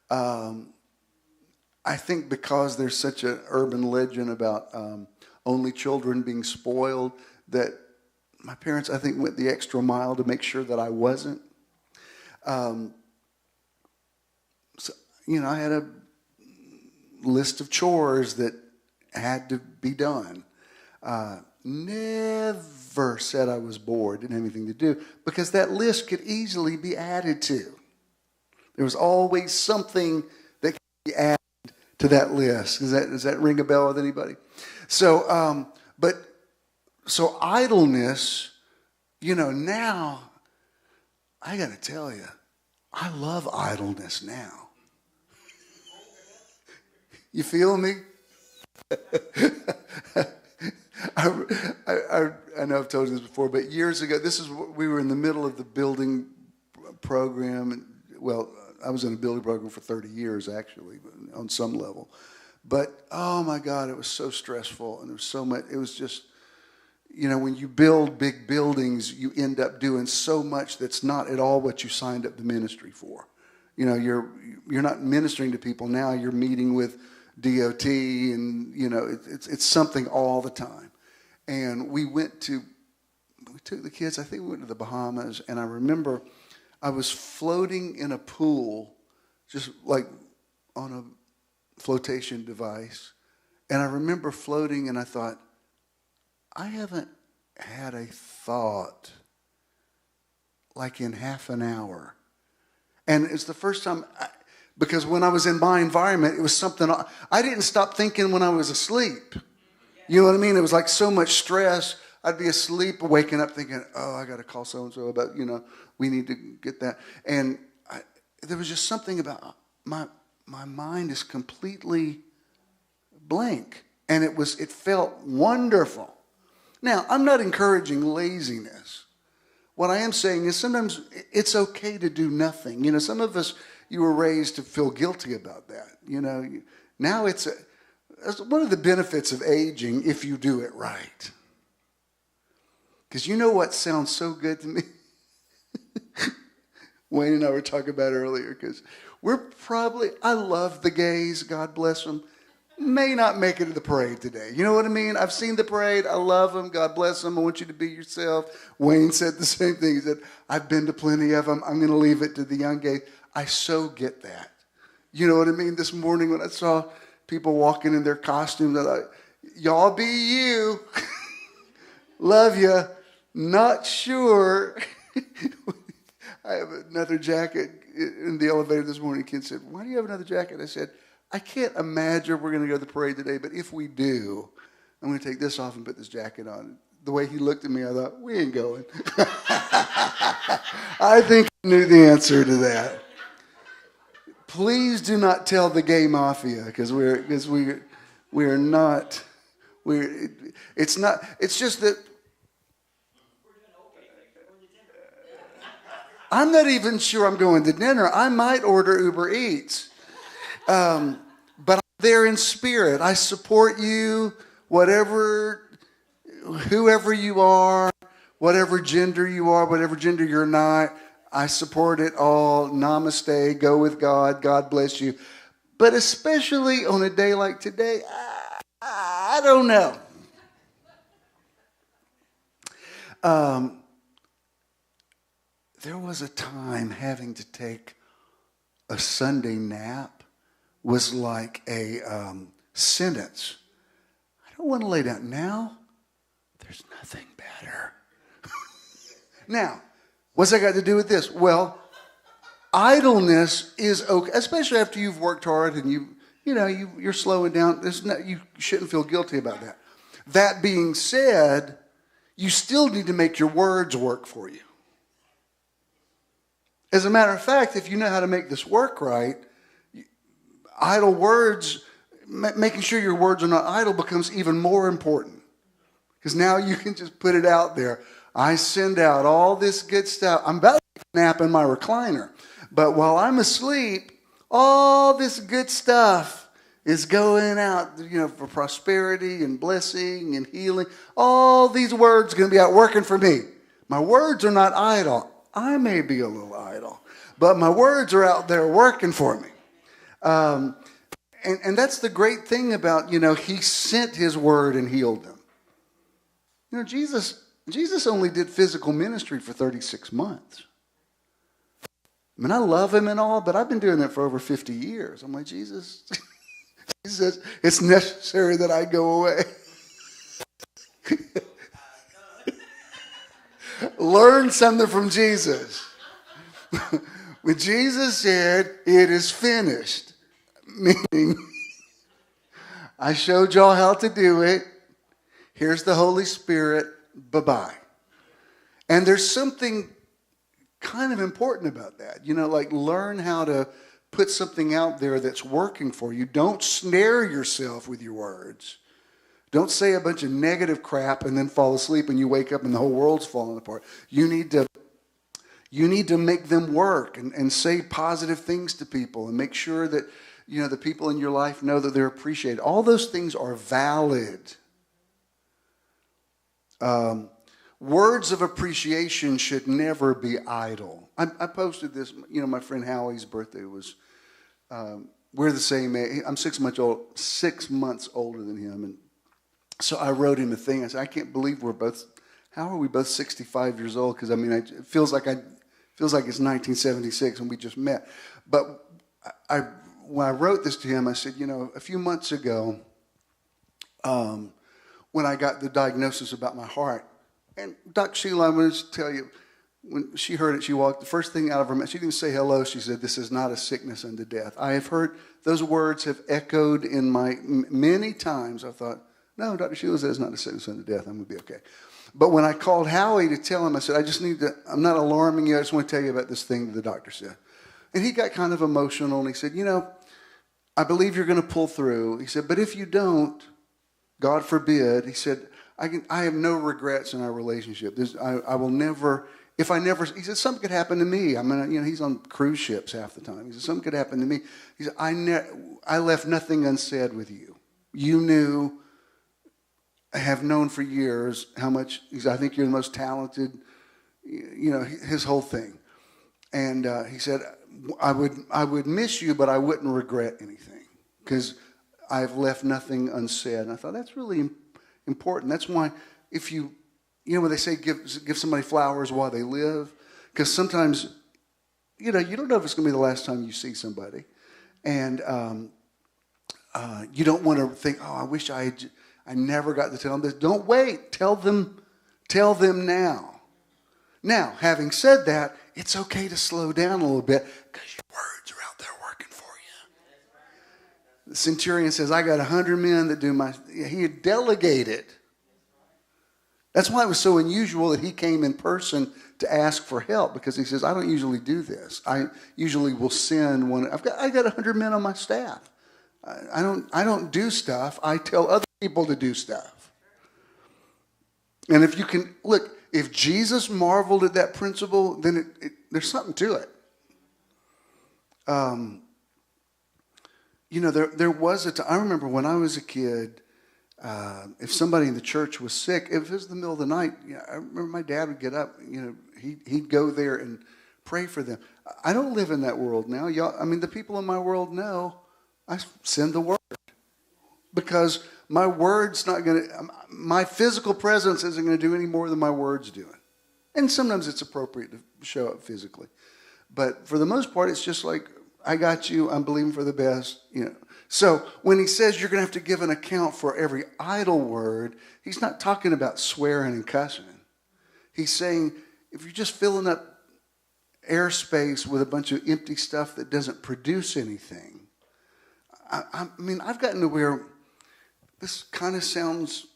I think because there's such an urban legend about only children being spoiled, that my parents, I think, went the extra mile to make sure that I wasn't. I had a list of chores that had to be done. Never said I was bored, didn't have anything to do, because that list could easily be added to. There was always something that could be added to that list. Does that ring a bell with anybody? So, so idleness, now, I got to tell you, I love idleness now. You feel me? I know I've told you this before, but years ago, we were in the middle of the building program. And, well, I was in a building program for 30 years, actually, on some level. But, oh, my God, it was so stressful. And there was so much. It was just, when you build big buildings, you end up doing so much that's not at all what you signed up the ministry for. You're not ministering to people now. You're meeting with DOT, and it's something all the time. And we took the kids, I think we went to the Bahamas, and I remember I was floating in a pool, just like on a flotation device. And I remember floating, and I thought, I haven't had a thought like in half an hour. And it's the first time, because when I was in my environment, it was something, I didn't stop thinking when I was asleep. You know what I mean? It was like so much stress. I'd be asleep, waking up thinking, oh, I got to call so-and-so about, we need to get that. And there was just something about my mind is completely blank. And it felt wonderful. Now, I'm not encouraging laziness. What I am saying is sometimes it's okay to do nothing. Some of us, you were raised to feel guilty about that. Now it's one of the benefits of aging if you do it right. Because you know what sounds so good to me? Wayne and I were talking about earlier, because I love the gays, God bless them, may not make it to the parade today. You know what I mean? I've seen the parade. I love them. God bless them. I want you to be yourself. Wayne said the same thing. He said, I've been to plenty of them. I'm going to leave it to the young gays. I so get that. You know what I mean? This morning when I saw people walking in their costumes, I thought, y'all be you. Love you. Not sure. I have another jacket in the elevator this morning. A kid said, why do you have another jacket? I said, I can't imagine we're going to go to the parade today, but if we do, I'm going to take this off and put this jacket on. The way he looked at me, I thought, we ain't going. I think I knew the answer to that. Please do not tell the gay mafia, because we're not. It's just that I'm not even sure I'm going to dinner. I might order Uber Eats. But I'm there in spirit. I support you, whoever you are, whatever gender you are, whatever gender you're not. I support it all. Namaste. Go with God. God bless you. But especially on a day like today, I don't know. There was a time having to take a Sunday nap was like a sentence. I don't want to lay down. Now, there's nothing better. Now, what's that got to do with this? Well, idleness is okay, especially after you've worked hard and you're slowing down. You shouldn't feel guilty about that. That being said, you still need to make your words work for you. As a matter of fact, if you know how to make this work right, idle words, making sure your words are not idle becomes even more important. Because now you can just put it out there. I send out all this good stuff. I'm about to nap in my recliner. But while I'm asleep, all this good stuff is going out, for prosperity and blessing and healing. All these words are going to be out working for me. My words are not idle. I may be a little idle, but my words are out there working for me. And that's the great thing about, he sent his word and healed them. Jesus only did physical ministry for 36 months. I mean, I love him and all, but I've been doing it for over 50 years. I'm like, Jesus, he says, it's necessary that I go away. Learn something from Jesus. When Jesus said, it is finished, meaning, I showed y'all how to do it. Here's the Holy Spirit. Bye-bye. And there's something kind of important about that. Learn how to put something out there that's working for you. Don't snare yourself with your words. Don't say a bunch of negative crap and then fall asleep and you wake up and the whole world's falling apart. You need to make them work and say positive things to people and make sure that, the people in your life know that they're appreciated. All those things are valid. Words of appreciation should never be idle. I posted this, my friend Howie's birthday was, we're the same age. I'm 6 months older than him. And so I wrote him a thing. I said, I can't believe how are we both 65 years old? Because, it feels like it's 1976 and we just met. But when I wrote this to him, I said, a few months ago, when I got the diagnosis about my heart, and Dr. Sheila, I'm going to tell you, when she heard it, the first thing out of her mouth, she didn't even say hello. She said, this is not a sickness unto death. I have heard, those words have echoed in many times. I thought, no, Dr. Sheila says it's not a sickness unto death. I'm going to be okay. But when I called Howie to tell him, I said, I'm not alarming you. I just want to tell you about this thing that the doctor said. And he got kind of emotional and he said, I believe you're going to pull through. He said, but if you don't, God forbid, he said, I have no regrets in our relationship. I will never, he said, something could happen to me. He's on cruise ships half the time. He said, something could happen to me. He said, I left nothing unsaid with you. You knew, I have known for years how much, I think you're the most talented, his whole thing. And he said, I would miss you, but I wouldn't regret anything because I've left nothing unsaid. And I thought that's really important. That's why if when they say give somebody flowers while they live, because sometimes, you don't know if it's going to be the last time you see somebody. And you don't want to think, oh, I wish I never got to tell them this. Don't wait. Tell them now. Now, having said that, it's okay to slow down a little bit because your words are out there working for The centurion says, I got 100 men that do my... He had delegated. That's why it was so unusual that he came in person to ask for help, because he says, I don't usually do this. I usually will send one. I got 100 men on my staff. I don't do stuff. I tell other people to do stuff. And if you can, look, if Jesus marveled at that principle, then there's something to it. There was a time, I remember when I was a kid, if somebody in the church was sick, if it was the middle of the night, I remember my dad would get up, he'd go there and pray for them. I don't live in that world now. The people in my world know I send the word, because my word's not going to, my physical presence isn't going to do any more than my word's doing. And sometimes it's appropriate to show up physically. But for the most part, it's just like, I got you, I'm believing for the best, So when he says you're going to have to give an account for every idle word, he's not talking about swearing and cussing. He's saying, if you're just filling up airspace with a bunch of empty stuff that doesn't produce anything. I've gotten to where this kind of sounds,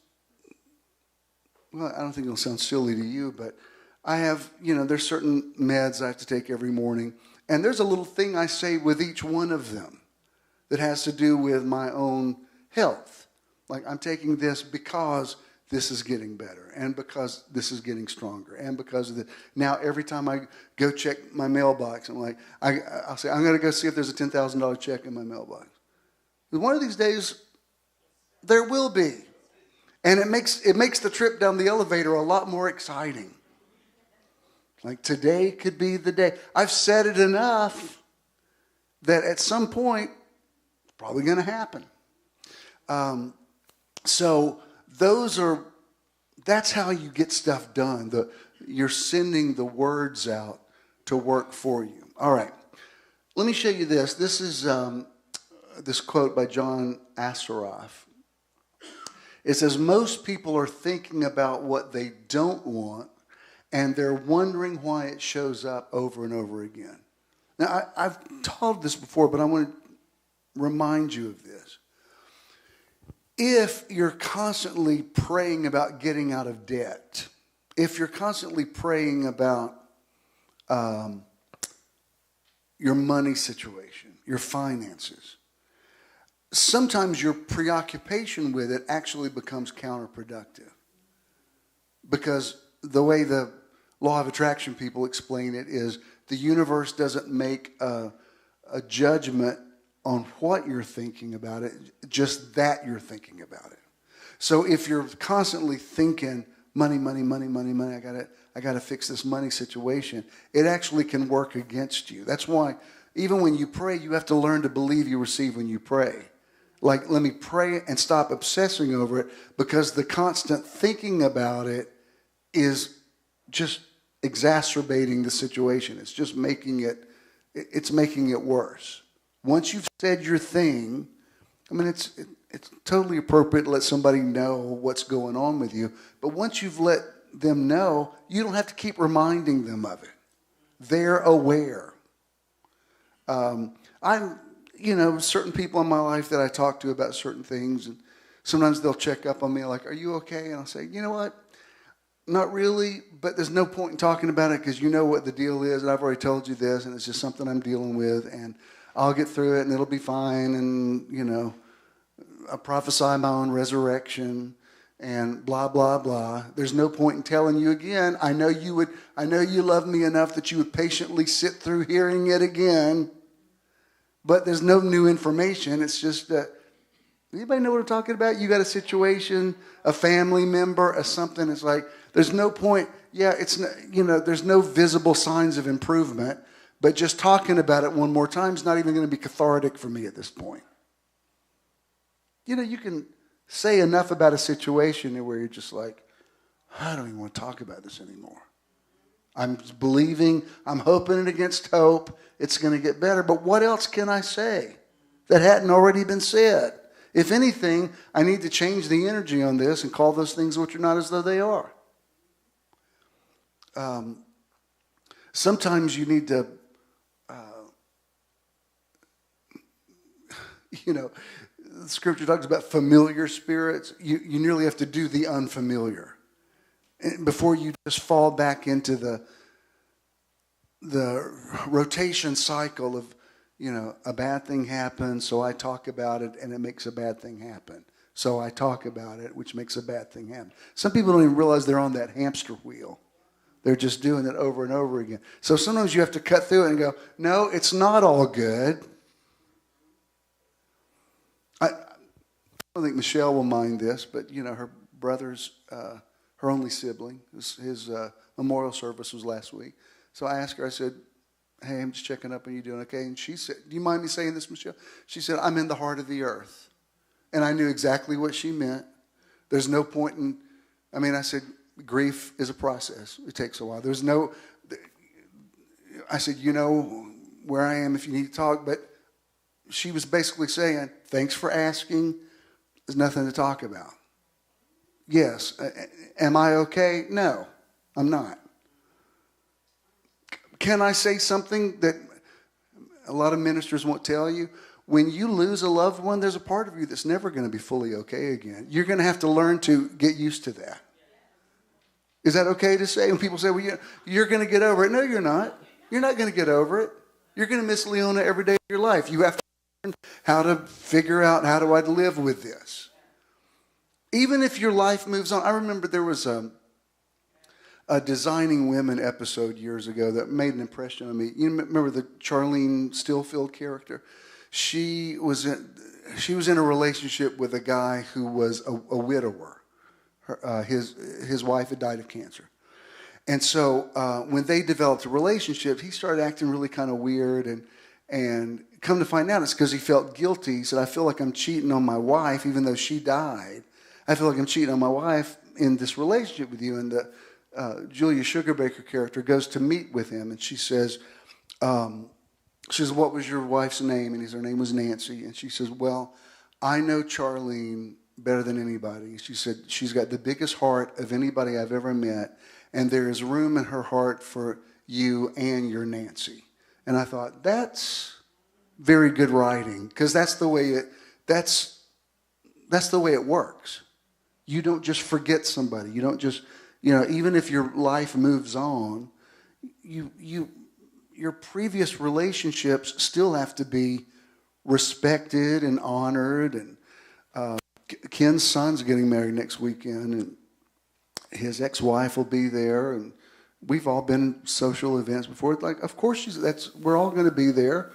well, I don't think it'll sound silly to you, but I have, there's certain meds I have to take every morning. And there's a little thing I say with each one of them that has to do with my own health. Like, I'm taking this because this is getting better, and because this is getting stronger, and because of the, now every time I go check my mailbox, I'm like, I'll say, I'm going to go see if there's a $10,000 check in my mailbox. And one of these days, there will be. And it makes the trip down the elevator a lot more exciting. Like, today could be the day. I've said it enough that at some point, it's probably going to happen. So that's how you get stuff done. You're sending the words out to work for you. All right. Let me show you this. This is this quote by John Assaraf. It says, most people are thinking about what they don't want, and they're wondering why it shows up over and over again. Now, I've taught this before, but I want to remind you of this. If you're constantly praying about getting out of debt, if you're constantly praying about your money situation, your finances, sometimes your preoccupation with it actually becomes counterproductive. Because the way the law of attraction people explain it is the universe doesn't make a judgment on what you're thinking about it, just that you're thinking about it. So if you're constantly thinking, money, I gotta fix this money situation, it actually can work against you. That's why even when you pray, you have to learn to believe you receive when you pray. Like, let me pray and stop obsessing over it, because the constant thinking about it is just exacerbating the situation. It's just making it worse. Once you've said your thing, it's totally appropriate to let somebody know what's going on with you. But once you've let them know, you don't have to keep reminding them of it. They're aware. Certain people in my life that I talk to about certain things, and sometimes they'll check up on me like, are you okay? And I'll say, you know what? Not really, but there's no point in talking about it, because you know what the deal is, and I've already told you this, and it's just something I'm dealing with, and I'll get through it, and it'll be fine, and, I prophesy my own resurrection, and blah, blah, blah. There's no point in telling you again. I know you love me enough that you would patiently sit through hearing it again, but there's no new information. It's just that, anybody know what I'm talking about? You got a situation, a family member, or something. It's like, there's no point. Yeah, there's no visible signs of improvement, but just talking about it one more time is not even going to be cathartic for me at this point. You can say enough about a situation where you're just like, I don't even want to talk about this anymore. I'm believing, I'm hoping it against hope. It's going to get better. But what else can I say that hadn't already been said? If anything, I need to change the energy on this and call those things which are not as though they are. Sometimes you need to The scripture talks about familiar spirits. You nearly have to do the unfamiliar before you just fall back into the rotation cycle of, a bad thing happens, so I talk about it, and it makes a bad thing happen. So I talk about it, which makes a bad thing happen. Some people don't even realize they're on that hamster wheel. They're just doing it over and over again. So sometimes you have to cut through it and go, no, it's not all good. I don't think Michelle will mind this, but, her brother's, her only sibling, his memorial service was last week. So I asked her, I said, hey, I'm just checking up. Are you doing okay? And she said, do you mind me saying this, Michelle? She said, I'm in the heart of the earth. And I knew exactly what she meant. There's no point in, I said, grief is a process. It takes a while. I said, where I am if you need to talk. But she was basically saying, thanks for asking. There's nothing to talk about. Yes. Am I okay? No, I'm not. Can I say something that a lot of ministers won't tell you? When you lose a loved one, there's a part of you that's never going to be fully okay again. You're going to have to learn to get used to that. Is that okay to say? When people say, well, you're going to get over it. No, you're not. You're not going to get over it. You're going to miss Leona every day of your life. You have to learn how to figure out, how do I live with this? Even if your life moves on. I remember there was a Designing Women episode years ago that made an impression on me. You remember the Charlene Stillfield character? She was in a relationship with a guy who was a widower. His wife had died of cancer. And so when they developed a relationship, he started acting really kind of weird. And come to find out, it's because he felt guilty. He said, I feel like I'm cheating on my wife, even though she died. I feel like I'm cheating on my wife in this relationship with you. And the Julia Sugarbaker character goes to meet with him. And she says, what was your wife's name? And her name was Nancy. And she says, well, I know Charlene better than anybody. She said, she's got the biggest heart of anybody I've ever met. And there is room in her heart for you and your Nancy. And I thought, that's very good writing, because that's the way it works. You don't just forget somebody. You don't just, even if your life moves on, your previous relationships still have to be respected and honored. And Ken's son's getting married next weekend, and his ex-wife will be there, and we've all been social events before. Like, of course, we're all going to be there.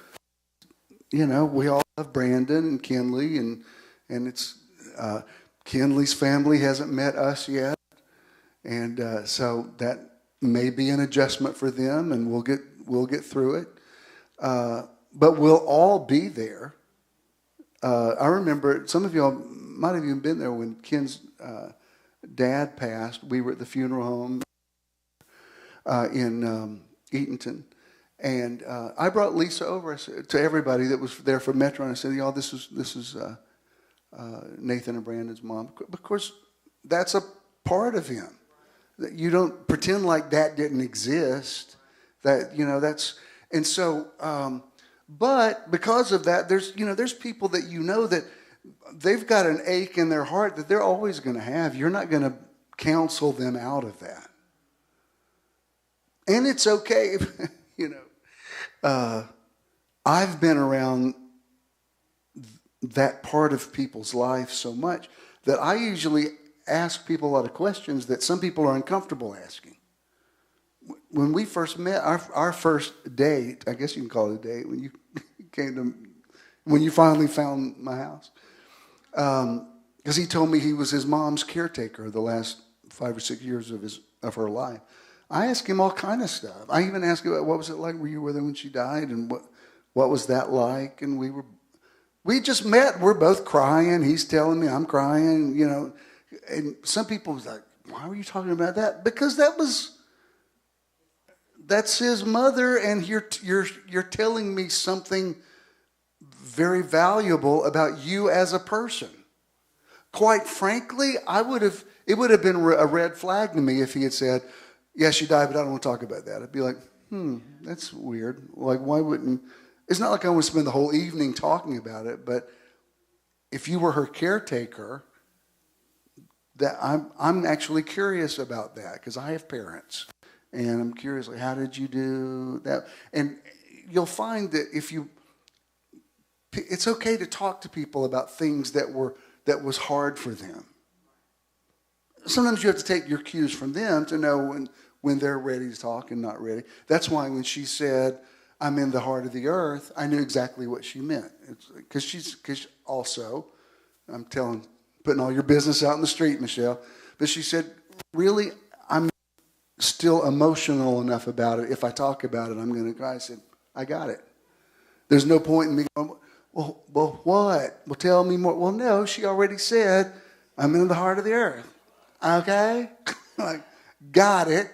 We all love Brandon and Kenley, and it's Kenley's family hasn't met us yet, and so that may be an adjustment for them, and we'll get through it. But we'll all be there. I remember some of y'all might have even been there when Ken's dad passed. We were at the funeral home in Eatonton. And I brought Lisa over to everybody that was there for Metron. I said, y'all, this is Nathan and Brandon's mom. Of course, that's a part of him. You don't pretend like that didn't exist. That's, and so, but because of that, there's people that that they've got an ache in their heart that they're always going to have. You're not going to counsel them out of that. And it's okay, I've been around that part of people's life so much that I usually ask people a lot of questions that some people are uncomfortable asking. When we first met, our first date, I guess you can call it a date, when you finally found my house, because he told me he was his mom's caretaker the last 5 or 6 years of her life. I asked him all kind of stuff. I even asked him, what was it like? Were you with her when she died? And what was that like? And we just met. We're both crying. He's telling me I'm crying, And some people was like, why were you talking about that? Because that's his mother, and you're telling me something very valuable about you as a person. Quite frankly, it would have been a red flag to me if he had said, yeah, she died, but I don't want to talk about that. I'd be like, that's weird. Like, why wouldn't... It's not like I want to spend the whole evening talking about it, but if you were her caretaker, that I'm actually curious about that because I have parents, and I'm curious, like, how did you do that? And you'll find that it's okay to talk to people about things that was hard for them. Sometimes you have to take your cues from them to know when they're ready to talk and not ready. That's why when she said, "I'm in the heart of the earth," I knew exactly what she meant. Because also, putting all your business out in the street, Michelle. But she said, really, I'm still emotional enough about it. If I talk about it, I'm going to cry. I said, I got it. There's no point in me going, well, what? Well, tell me more. Well, no, she already said, I'm in the heart of the earth. Okay? Like, got it.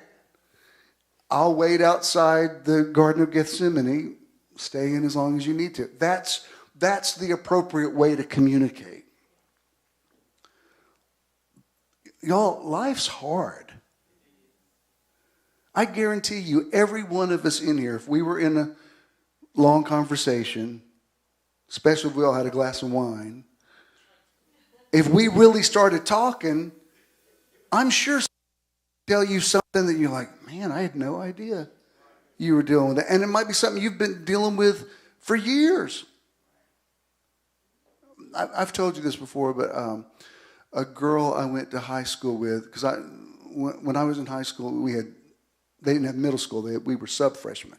I'll wait outside the Garden of Gethsemane. Stay in as long as you need to. That's the appropriate way to communicate. Y'all, life's hard. I guarantee you, every one of us in here, if we were in a long conversation, especially if we all had a glass of wine, if we really started talking, I'm sure tell you something that you're like, man, I had no idea you were dealing with that. And it might be something you've been dealing with for years. I've told you this before, but a girl I went to high school with, because when I was in high school, they didn't have middle school. We were sub-freshmen.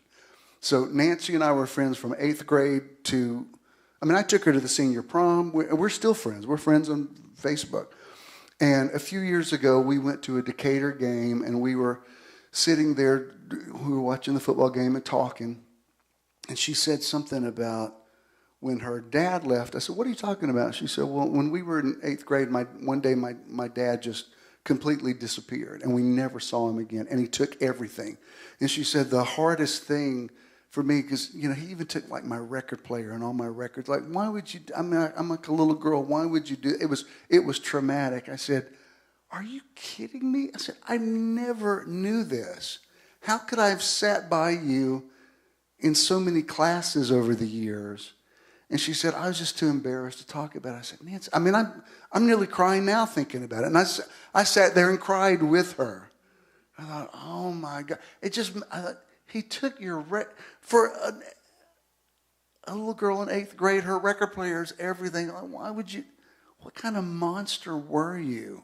So Nancy and I were friends from 8th grade I took her to the senior prom. We're still friends. We're friends on Facebook. And a few years ago, we went to a Decatur game, and we were sitting there. We were watching the football game and talking. And she said something about when her dad left. I said, what are you talking about? She said, well, when we were in 8th grade, one day my dad just completely disappeared, and we never saw him again, and he took everything. And she said, the hardest thing for me, because, he even took, like, my record player and all my records. Like, why would you, I'm like a little girl, why would you do it? It was traumatic. I said, are you kidding me? I said, I never knew this. How could I have sat by you in so many classes over the years? And she said, I was just too embarrassed to talk about it. I said, Nancy, I'm nearly crying now thinking about it. And I sat there and cried with her. I thought, oh my God. I thought, he took your for a little girl in 8th grade, her record players, everything. Why would you, what kind of monster were you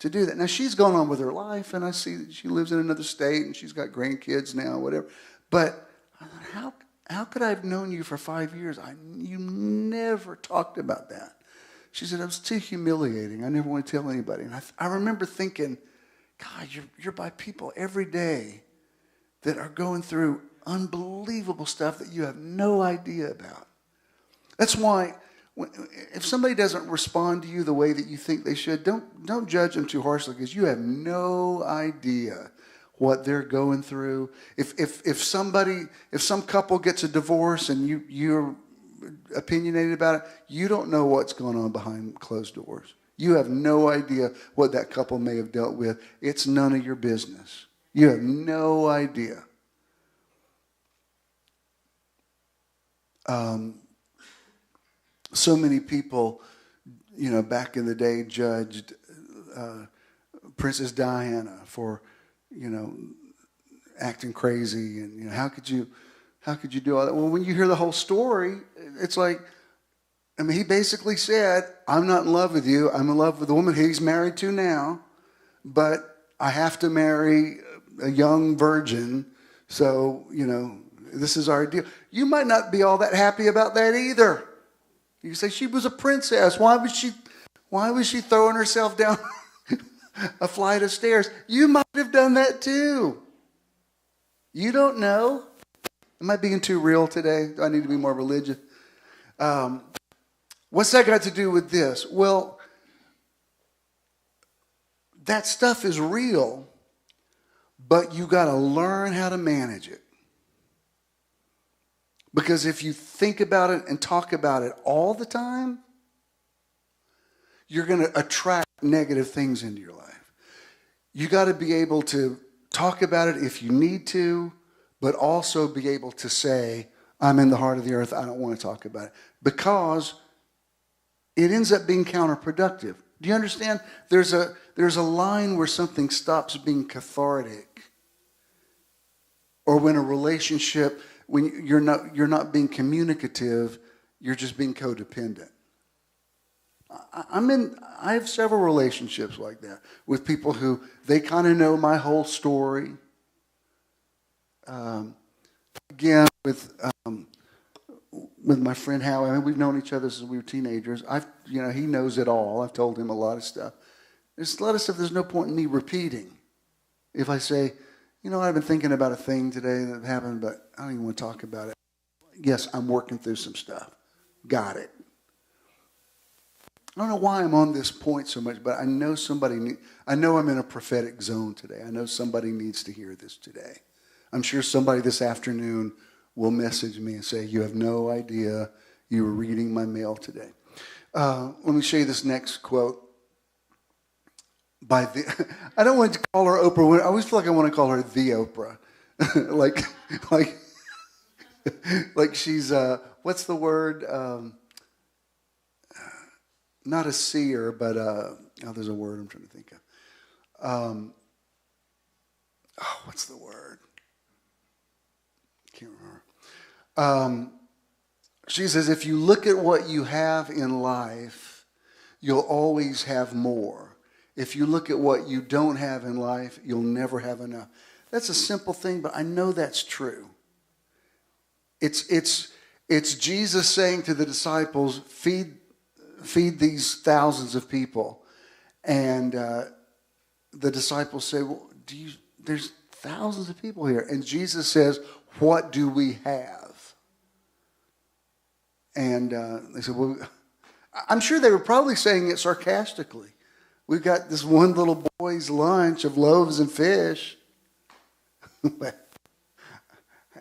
to do that? Now she's gone on with her life, and I see that she lives in another state, and she's got grandkids now, whatever. But I thought, how could I have known you for 5 years? You never talked about that. She said, it was too humiliating. I never want to tell anybody. And I remember thinking, God, you're by people every day that are going through unbelievable stuff that you have no idea about. That's why if somebody doesn't respond to you the way that you think they should, don't judge them too harshly, because you have no idea what they're going through. If some couple gets a divorce and you're opinionated about it, you don't know what's going on behind closed doors. You have no idea what that couple may have dealt with. It's none of your business. You have no idea. So many people, back in the day judged Princess Diana for, acting crazy, and how could you do all that? Well, when you hear the whole story, it's like, he basically said, I'm not in love with you. I'm in love with the woman he's married to now, but I have to marry a young virgin, so, this is our deal. You might not be all that happy about that either. You say she was a princess. Why was she throwing herself down a flight of stairs? You might have done that too. You don't know. Am I being too real today? Do I need to be more religious? What's that got to do with this? Well, that stuff is real, but you got to learn how to manage it. Because if you think about it and talk about it all the time, you're going to attract negative things into your life. You got to be able to talk about it if you need to, but also be able to say, I'm in the heart of the earth, I don't want to talk about it. Because it ends up being counterproductive. Do you understand? There's a line where something stops being cathartic, or when a relationship, when you're not being communicative, you're just being codependent. I have several relationships like that with people who they kind of know my whole story. Again, with my friend Howie, I mean, we've known each other since we were teenagers. He knows it all. I've told him a lot of stuff. There's a lot of stuff there's no point in me repeating. If I say, I've been thinking about a thing today that happened, but I don't even want to talk about it. Yes, I'm working through some stuff. Got it. I don't know why I'm on this point so much, but I know I know I'm in a prophetic zone today. I know somebody needs to hear this today. I'm sure somebody this afternoon will message me and say, you have no idea you were reading my mail today. Let me show you this next quote. I don't want to call her Oprah. I always feel like I want to call her the Oprah. like she's, what's the word? Not a seer, but there's a word I'm trying to think of. What's the word? Can't remember. She says, if you look at what you have in life, you'll always have more. If you look at what you don't have in life, you'll never have enough. That's a simple thing, but I know that's true. It's Jesus saying to the disciples, feed these thousands of people. And the disciples say, well, there's thousands of people here. And Jesus says, what do we have? And they said, well, I'm sure they were probably saying it sarcastically. We've got this one little boy's lunch of loaves and fish.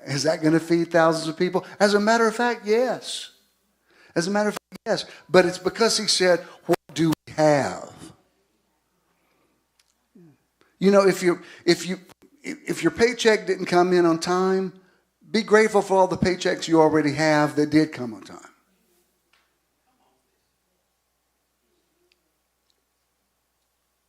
Is that going to feed thousands of people? As a matter of fact, yes. As a matter of fact, yes. But it's because he said, what do we have? If your paycheck didn't come in on time, be grateful for all the paychecks you already have that did come on time.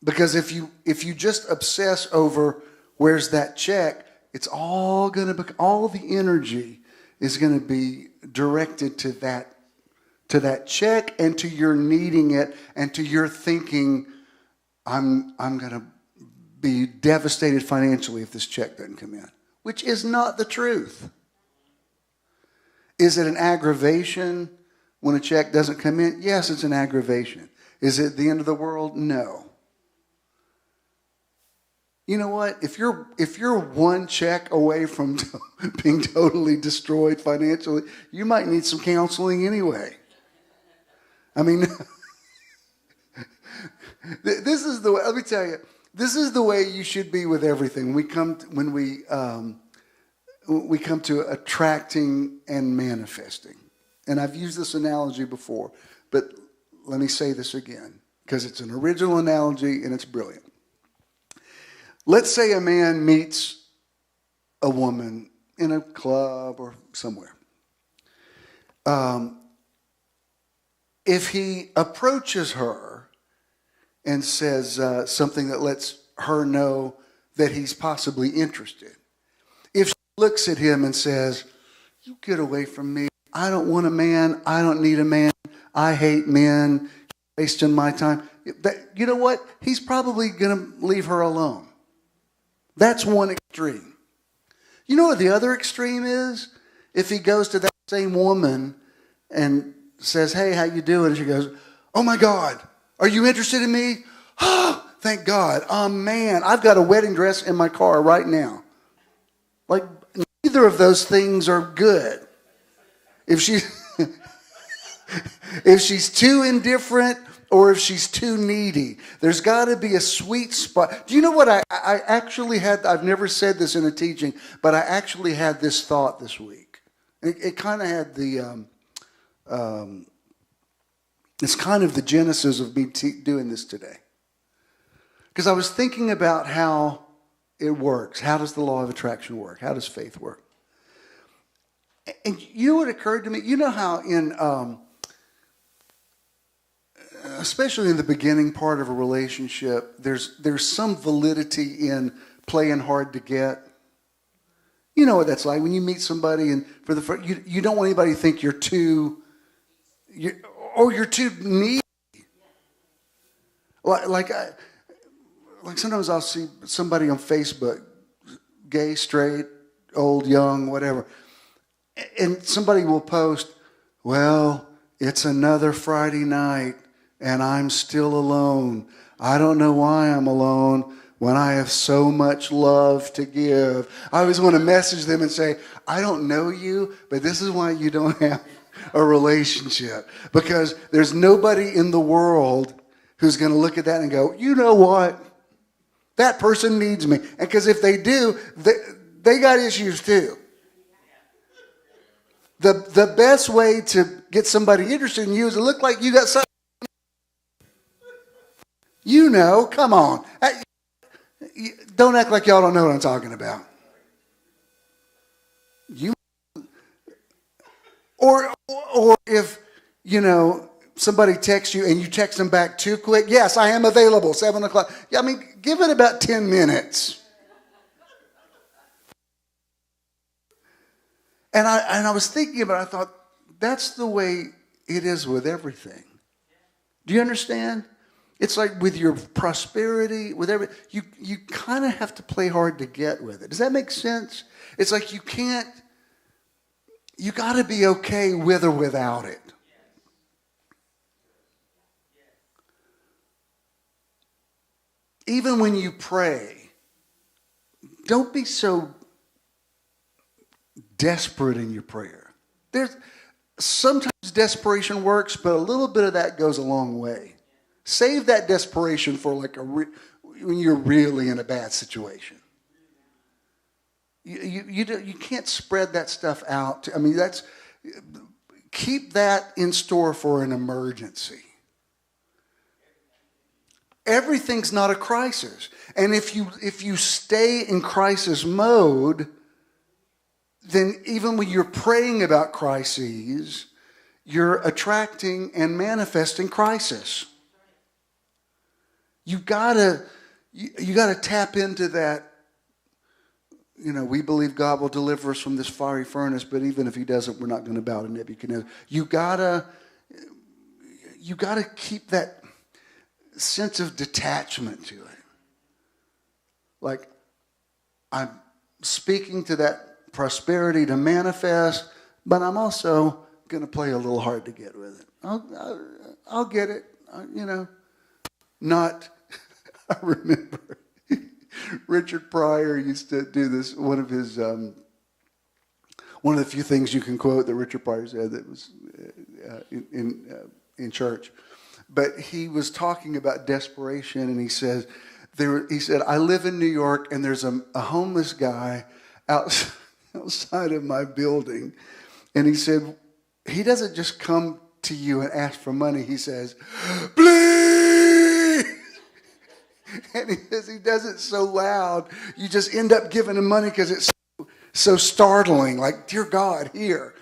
Because if you just obsess over where's that check, it's all the energy is going to be directed to that check and to your needing it and to your thinking, I'm going to be devastated financially if this check doesn't come in, which is not the truth. Is it an aggravation when a check doesn't come in? Yes, it's an aggravation. Is it the end of the world? No. You know what? If you're one check away from being totally destroyed financially, you might need some counseling anyway. I mean, this is the way. Let me tell you, this is the way you should be with everything. We come to attracting and manifesting. And I've used this analogy before, but let me say this again because it's an original analogy and it's brilliant. Let's say a man meets a woman in a club or somewhere. If he approaches her and says something that lets her know that he's possibly interested, if she looks at him and says, you get away from me, I don't want a man, I don't need a man, I hate men, you're wasting my time, you know what? He's probably going to leave her alone. That's one extreme. You know what the other extreme is? If he goes to that same woman and says, hey, how you doing? And she goes, oh my God, are you interested in me? Oh, thank God. Oh man, I've got a wedding dress in my car right now. Like, neither of those things are good. If she's too indifferent or if she's too needy, there's got to be a sweet spot. Do you know what I actually had? I've never said this in a teaching, but I actually had this thought this week. It kind of had it's kind of the genesis of me doing this today. Because I was thinking about how it works. How does the law of attraction work? How does faith work? And you know what occurred to me? You know how in especially in the beginning part of a relationship, there's some validity in playing hard to get. You know what that's like when you meet somebody and for the first, you don't want anybody to think you're too needy. Like sometimes I'll see somebody on Facebook, gay, straight, old, young, whatever, and somebody will post, well, it's another Friday night and I'm still alone. I don't know why I'm alone when I have so much love to give. I always want to message them and say, I don't know you, but this is why you don't have a relationship. Because there's nobody in the world who's going to look at that and go, you know what? That person needs me. And because if they do, they got issues too. The best way to get somebody interested in you is to look like you got something. You know, come on. Don't act like y'all don't know what I'm talking about. Or if, somebody texts you and you text them back too quick. Yes, I am available, 7 o'clock. Yeah, I mean, give it about 10 minutes. And I was thinking about it, I thought, that's the way it is with everything. Do you understand? It's like with your prosperity, with everything, you kind of have to play hard to get with it. Does that make sense? It's like you got to be okay with or without it. Even when you pray, don't be so desperate in your prayer. Sometimes desperation works, but a little bit of that goes a long way. Save that desperation for when you're really in a bad situation. You can't spread that stuff out. Keep that in store for an emergency. Everything's not a crisis. And if you stay in crisis mode, then even when you're praying about crises, you're attracting and manifesting crisis. You gotta tap into that. We believe God will deliver us from this fiery furnace, but even if He doesn't, we're not going to bow to Nebuchadnezzar. You gotta keep that sense of detachment to it. Like, I'm speaking to that prosperity to manifest, but I'm also going to play a little hard to get with it. I'll get it, Not, I remember Richard Pryor used to do this. One of the few things you can quote that Richard Pryor said that was in church. But he was talking about desperation, and he said, I live in New York, and there's a homeless guy outside of my building. And he said, he doesn't just come to you and ask for money. He says, please! And he does it so loud, you just end up giving him money because it's so startling. Like, dear God, here.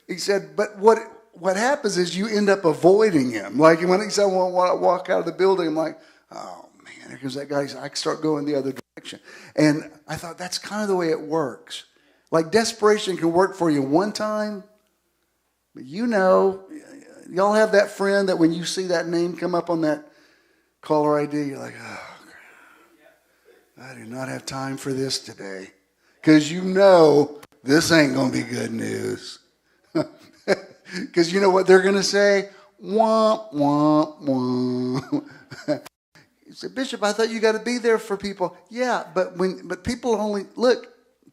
He said, but what happens is you end up avoiding him. Like when he said, I want to walk out of the building, I'm like, oh man, here comes that guy. I start going the other direction. And I thought that's kind of the way it works. Like desperation can work for you one time, but y'all have that friend that when you see that name come up on that caller ID, you're like, oh, I do not have time for this today. Because this ain't going to be good news. Because you know what they're going to say? Womp, womp, womp. You say, Bishop, I thought you got to be there for people. Yeah, but people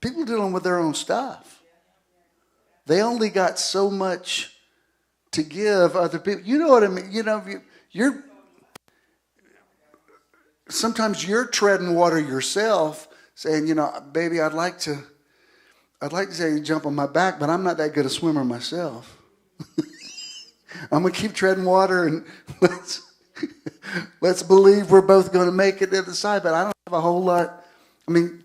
people dealing with their own stuff. They only got so much to give other people. You know what I mean? Sometimes you're treading water yourself, saying, baby, I'd like to say you jump on my back, but I'm not that good a swimmer myself. I'm going to keep treading water, and let's believe we're both going to make it to the side, but I don't have a whole lot. I mean,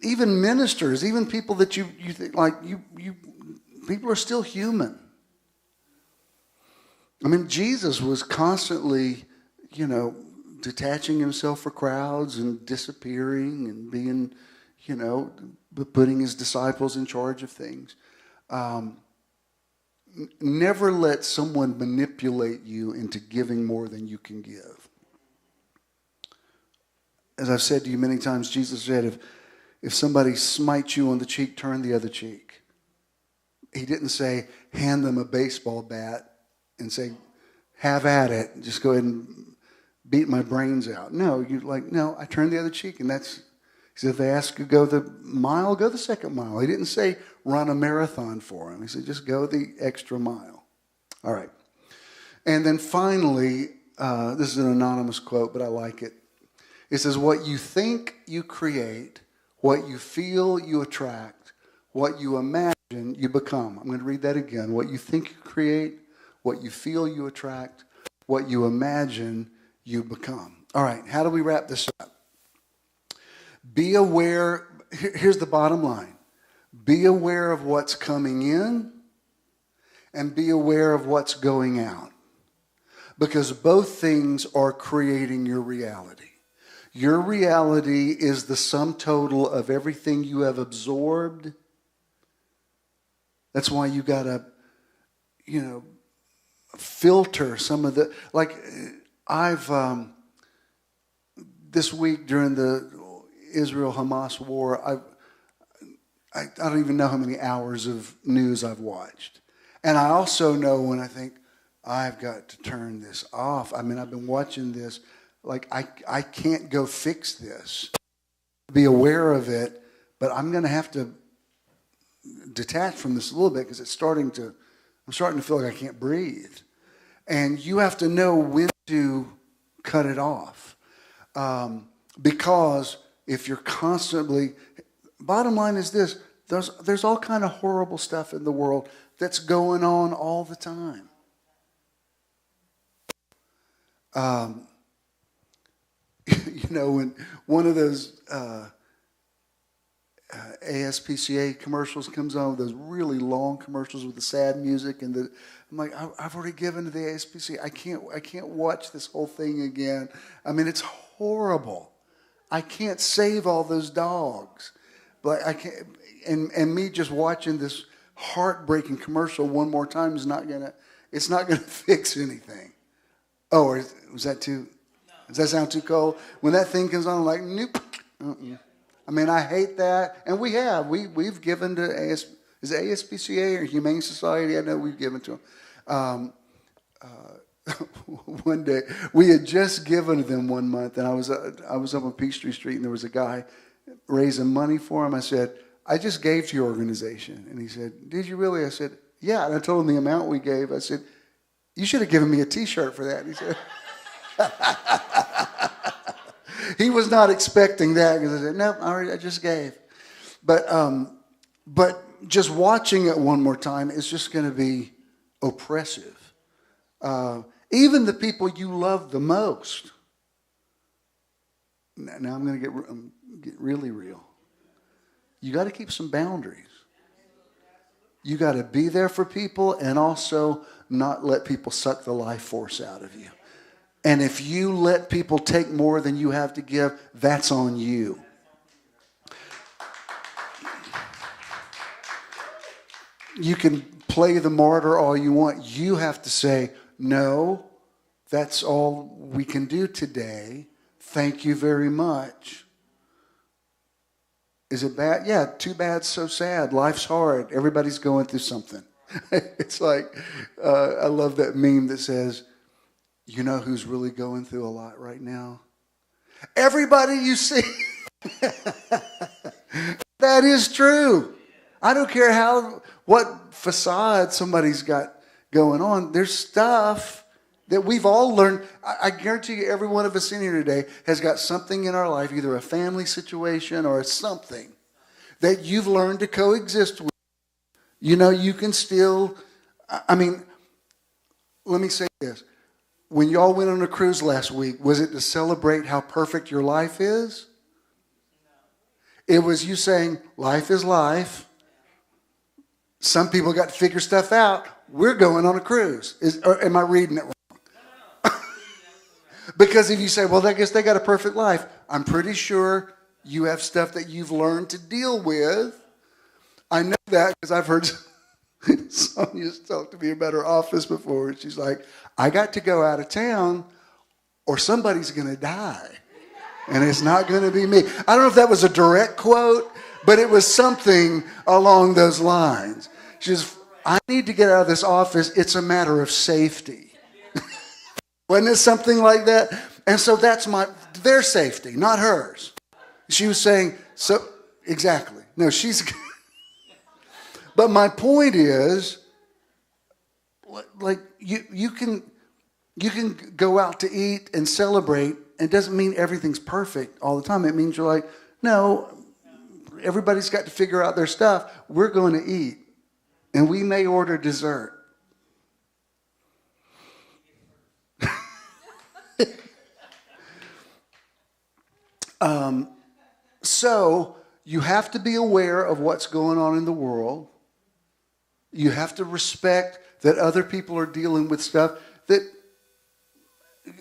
even ministers, even people that you think, like, people are still human. I mean, Jesus was constantly, detaching himself for crowds and disappearing and being, putting his disciples in charge of things. Never let someone manipulate you into giving more than you can give. As I've said to you many times, Jesus said, if somebody smites you on the cheek, turn the other cheek. He didn't say, hand them a baseball bat and say, have at it. Just go ahead and beat my brains out. No, no, I turn the other cheek. And he said, if they ask you to go the mile, go the second mile. He didn't say run a marathon for them. He said, just go the extra mile. All right. And then finally, this is an anonymous quote, but I like it. It says, what you think you create, what you feel you attract, what you imagine you become. I'm going to read that again. What you think you create, what you feel you attract, what you imagine you become. All right, how do we wrap this up? Be aware. Here's the bottom line. Be aware of what's coming in and be aware of what's going out. Because both things are creating your reality. Your reality is the sum total of everything you have absorbed. That's why you got to, filter some of the, I've, this week during the Israel-Hamas war, I don't even know how many hours of news I've watched. And I also know when I think, I've got to turn this off. I mean, I've been watching this. I can't go fix this. Be aware of it, but I'm going to have to detach from this a little bit because I'm starting to feel like I can't breathe. And you have to know when to cut it off. Because if you're constantly, bottom line is this, there's all kind of horrible stuff in the world that's going on all the time. When one of those ASPCA commercials comes on, those really long commercials with the sad music, and I'm like, I've already given to the ASPCA. I can't watch this whole thing again. I mean, it's horrible. I can't save all those dogs, but I can't. And me just watching this heartbreaking commercial one more time is not gonna fix anything. Oh, was that too? Does that sound too cold? When that thing comes on, I'm like, nope. I mean, I hate that. And we've given to is it ASPCA or Humane Society? I know we've given to them. One day, we had just given to them one month, and I was up on Peachtree Street, and there was a guy raising money for him. I said, I just gave to your organization. And he said, did you really? I said, yeah. And I told him the amount we gave. I said, you should have given me a T-shirt for that. And he said, he was not expecting that because I said, no, I just gave. But just watching it one more time is just going to be oppressive. Even the people you love the most. Now I'm going to get really real. You got to keep some boundaries. You got to be there for people and also not let people suck the life force out of you. And if you let people take more than you have to give, that's on you. You can play the martyr all you want. You have to say, no, that's all we can do today. Thank you very much. Is it bad? Yeah, too bad, so sad. Life's hard. Everybody's going through something. It's like, I love that meme that says, you know who's really going through a lot right now? Everybody you see. That is true. I don't care what facade somebody's got going on. There's stuff that we've all learned. I guarantee you every one of us in here today has got something in our life, either a family situation or something that you've learned to coexist with. You know, you can still, let me say this. When y'all went on a cruise last week, was it to celebrate how perfect your life is? It was you saying, life is life. Some people got to figure stuff out. we're going on a cruise. Or am I reading it wrong? Because if you say, well, I guess they got a perfect life, I'm pretty sure you have stuff that you've learned to deal with. I know that because I've heard Sonia's talked to me about her office before. She's like, I got to go out of town or somebody's going to die. And it's not going to be me. I don't know if that was a direct quote, but it was something along those lines. She says, I need to get out of this office. It's a matter of safety. Wasn't it something like that? And so that's their safety, not hers. She was saying, so exactly. No, she's... But my point is, like you can go out to eat and celebrate, and it doesn't mean everything's perfect all the time. It means you're like, no, everybody's got to figure out their stuff. We're going to eat, and we may order dessert. So you have to be aware of what's going on in the world. You have to respect that other people are dealing with stuff that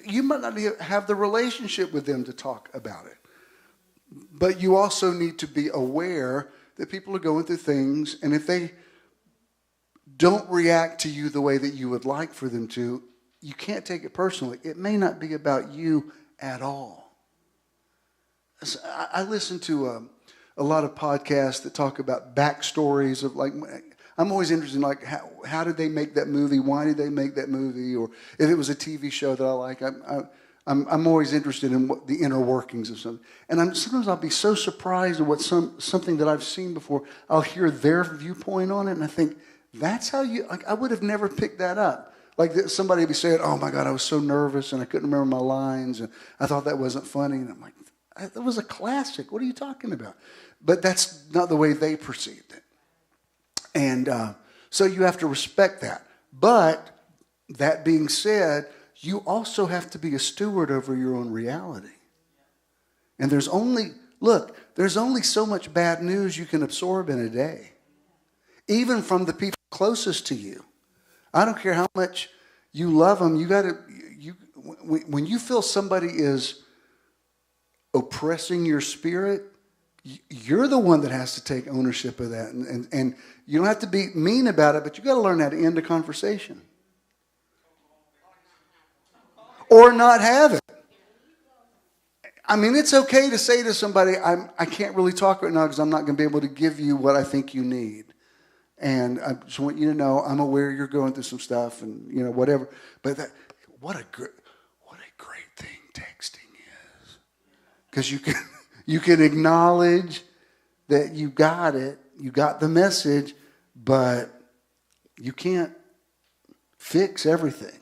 you might not have the relationship with them to talk about it. But you also need to be aware that people are going through things, and if they don't react to you the way that you would like for them to, you can't take it personally. It may not be about you at all. I listen to a lot of podcasts that talk about backstories of, like, I'm always interested in, like, how did they make that movie? Why did they make that movie? Or if it was a TV show that I like, I'm always interested in what the inner workings of something. And sometimes I'll be so surprised at what something that I've seen before. I'll hear their viewpoint on it, and I think, that's how you, like, I would have never picked that up. Like somebody would be saying, oh my God, I was so nervous and I couldn't remember my lines and I thought that wasn't funny. And I'm like, that was a classic. What are you talking about? But that's not the way they perceived it. And so you have to respect that. But that being said, you also have to be a steward over your own reality. And there's only so much bad news you can absorb in a day. Even from the people closest to you. I don't care how much you love them. When you feel somebody is oppressing your spirit, you're the one that has to take ownership of that. And you don't have to be mean about it, but you got to learn how to end a conversation. Or not have it. I mean, it's okay to say to somebody, I can't really talk right now because I'm not going to be able to give you what I think you need. And I just want you to know I'm aware you're going through some stuff and, whatever. But what a great thing texting is. Because you can acknowledge that you got it, you got the message, but you can't fix everything.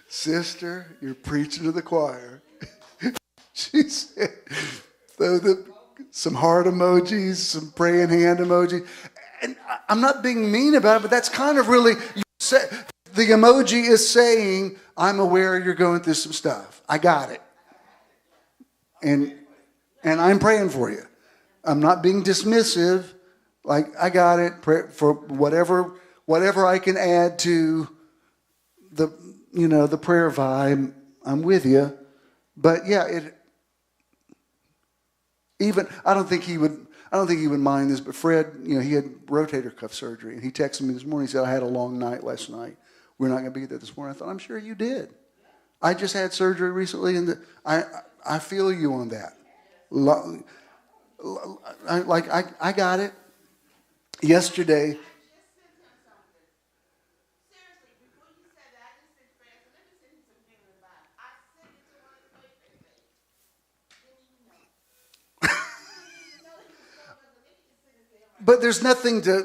Sister, you're preaching to the choir. She said, throw some heart emojis, some praying hand emojis. And I'm not being mean about it, but that's kind of really, the emoji is saying, I'm aware you're going through some stuff. I got it. And I'm praying for you. I'm not being dismissive. Like, I got it. Pray for whatever I can add to the prayer vibe. I'm with you. But yeah, I don't think he would mind this, but Fred, he had rotator cuff surgery, and he texted me this morning. He said, I had a long night last night. We're not going to be there this morning. I thought, I'm sure you did. I just had surgery recently, and I feel you on that. I got it. Yesterday. But there's nothing to,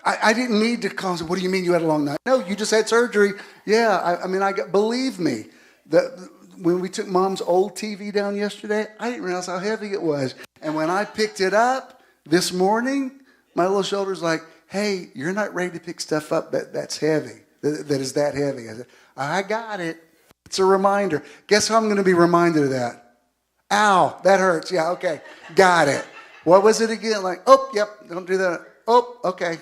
I didn't need to call. What do you mean you had a long night? No, you just had surgery. Yeah, believe me, when we took Mom's old TV down yesterday, I didn't realize how heavy it was. And when I picked it up this morning, my little shoulder's like, hey, you're not ready to pick stuff up that's heavy, that is that heavy. I said, I got it. It's a reminder. Guess how I'm going to be reminded of that? Ow, that hurts. Yeah, okay. Got it. What was it again? Like, oh, yep, don't do that. Oh, okay.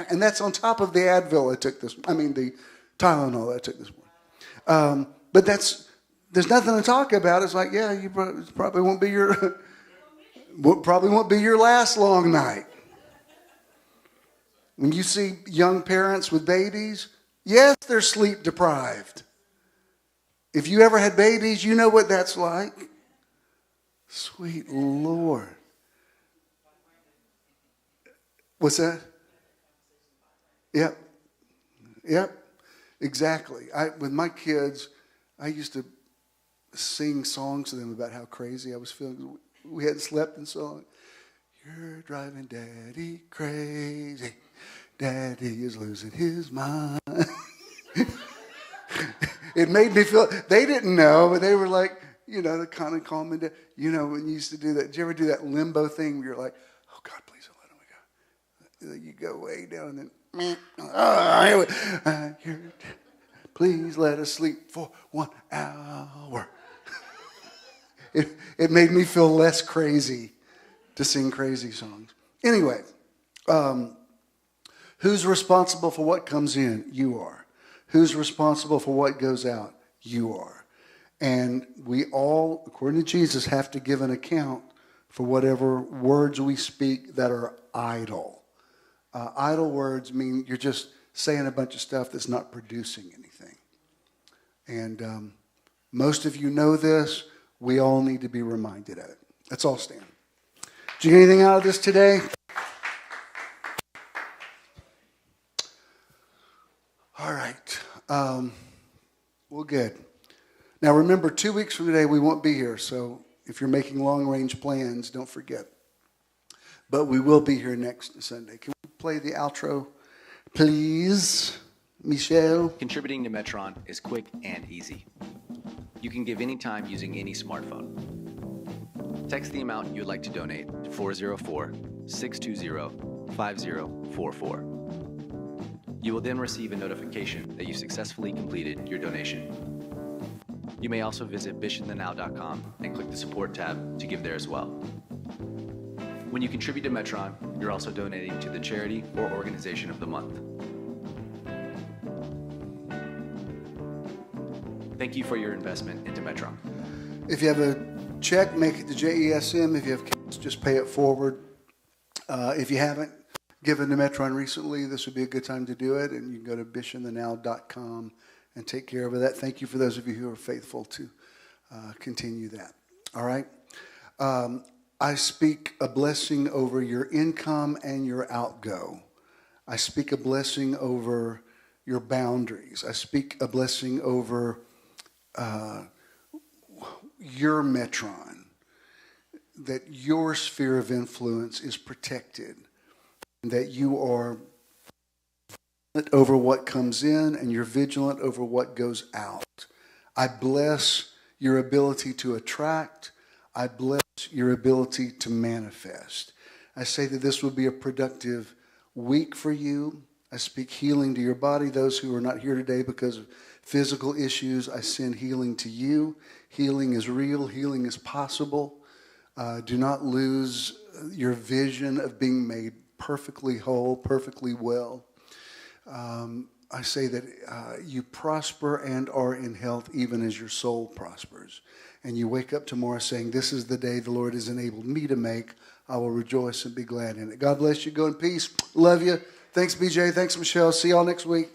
And that's on top of the Advil I took this, the Tylenol I took this morning. But there's nothing to talk about. It's like, yeah, probably won't be your last long night. When you see young parents with babies, yes, they're sleep deprived. If you ever had babies, you know what that's like. Sweet Lord. What's that? Yep. Exactly. With my kids, I used to sing songs to them about how crazy I was feeling. We hadn't slept in so long. You're driving Daddy crazy. Daddy is losing his mind. It made me feel, they didn't know, but they were like, they kind of calm me down. When you used to do that, did you ever do that limbo thing where you're like, oh God, please don't let him go. You go way down and then, please let us sleep for 1 hour. It made me feel less crazy to sing crazy songs. Anyway, who's responsible for what comes in? You are. Who's responsible for what goes out? You are. And we all, according to Jesus, have to give an account for whatever words we speak that are idle. Idle words mean you're just saying a bunch of stuff that's not producing anything. And most of you know this. We all need to be reminded of it. Let's all stand. Did you get anything out of this today? All right. Well, good. Now remember, 2 weeks from today we won't be here. So if you're making long-range plans, don't forget. But we will be here next Sunday. Can we play the outro, please, Michelle? Contributing to Metron is quick and easy. You can give anytime using any smartphone. Text the amount you would like to donate to 404-620-5044. You will then receive a notification that you successfully completed your donation. You may also visit bishopthenow.com and click the support tab to give there as well. When you contribute to Metron, you're also donating to the charity or organization of the month. Thank you for your investment into Metron. If you have a check, make it to JESM. If you have cash, just pay it forward. If you haven't given to Metron recently, this would be a good time to do it. And you can go to bishopthenow.com and take care of that. Thank you for those of you who are faithful to continue that. All right? I speak a blessing over your income and your outgo. I speak a blessing over your boundaries. I speak a blessing over your Metron, that your sphere of influence is protected, that you are vigilant over what comes in and you're vigilant over what goes out. I bless your ability to attract. I bless your ability to manifest. I say that this will be a productive week for you. I speak healing to your body. Those who are not here today because of physical issues, I send healing to you. Healing is real. Healing is possible. Do not lose your vision of being made perfectly whole, perfectly well. I say that you prosper and are in health even as your soul prospers. And you wake up tomorrow saying, this is the day the Lord has enabled me to make. I will rejoice and be glad in it. God bless you. Go in peace. Love you. Thanks, BJ. Thanks, Michelle. See y'all next week.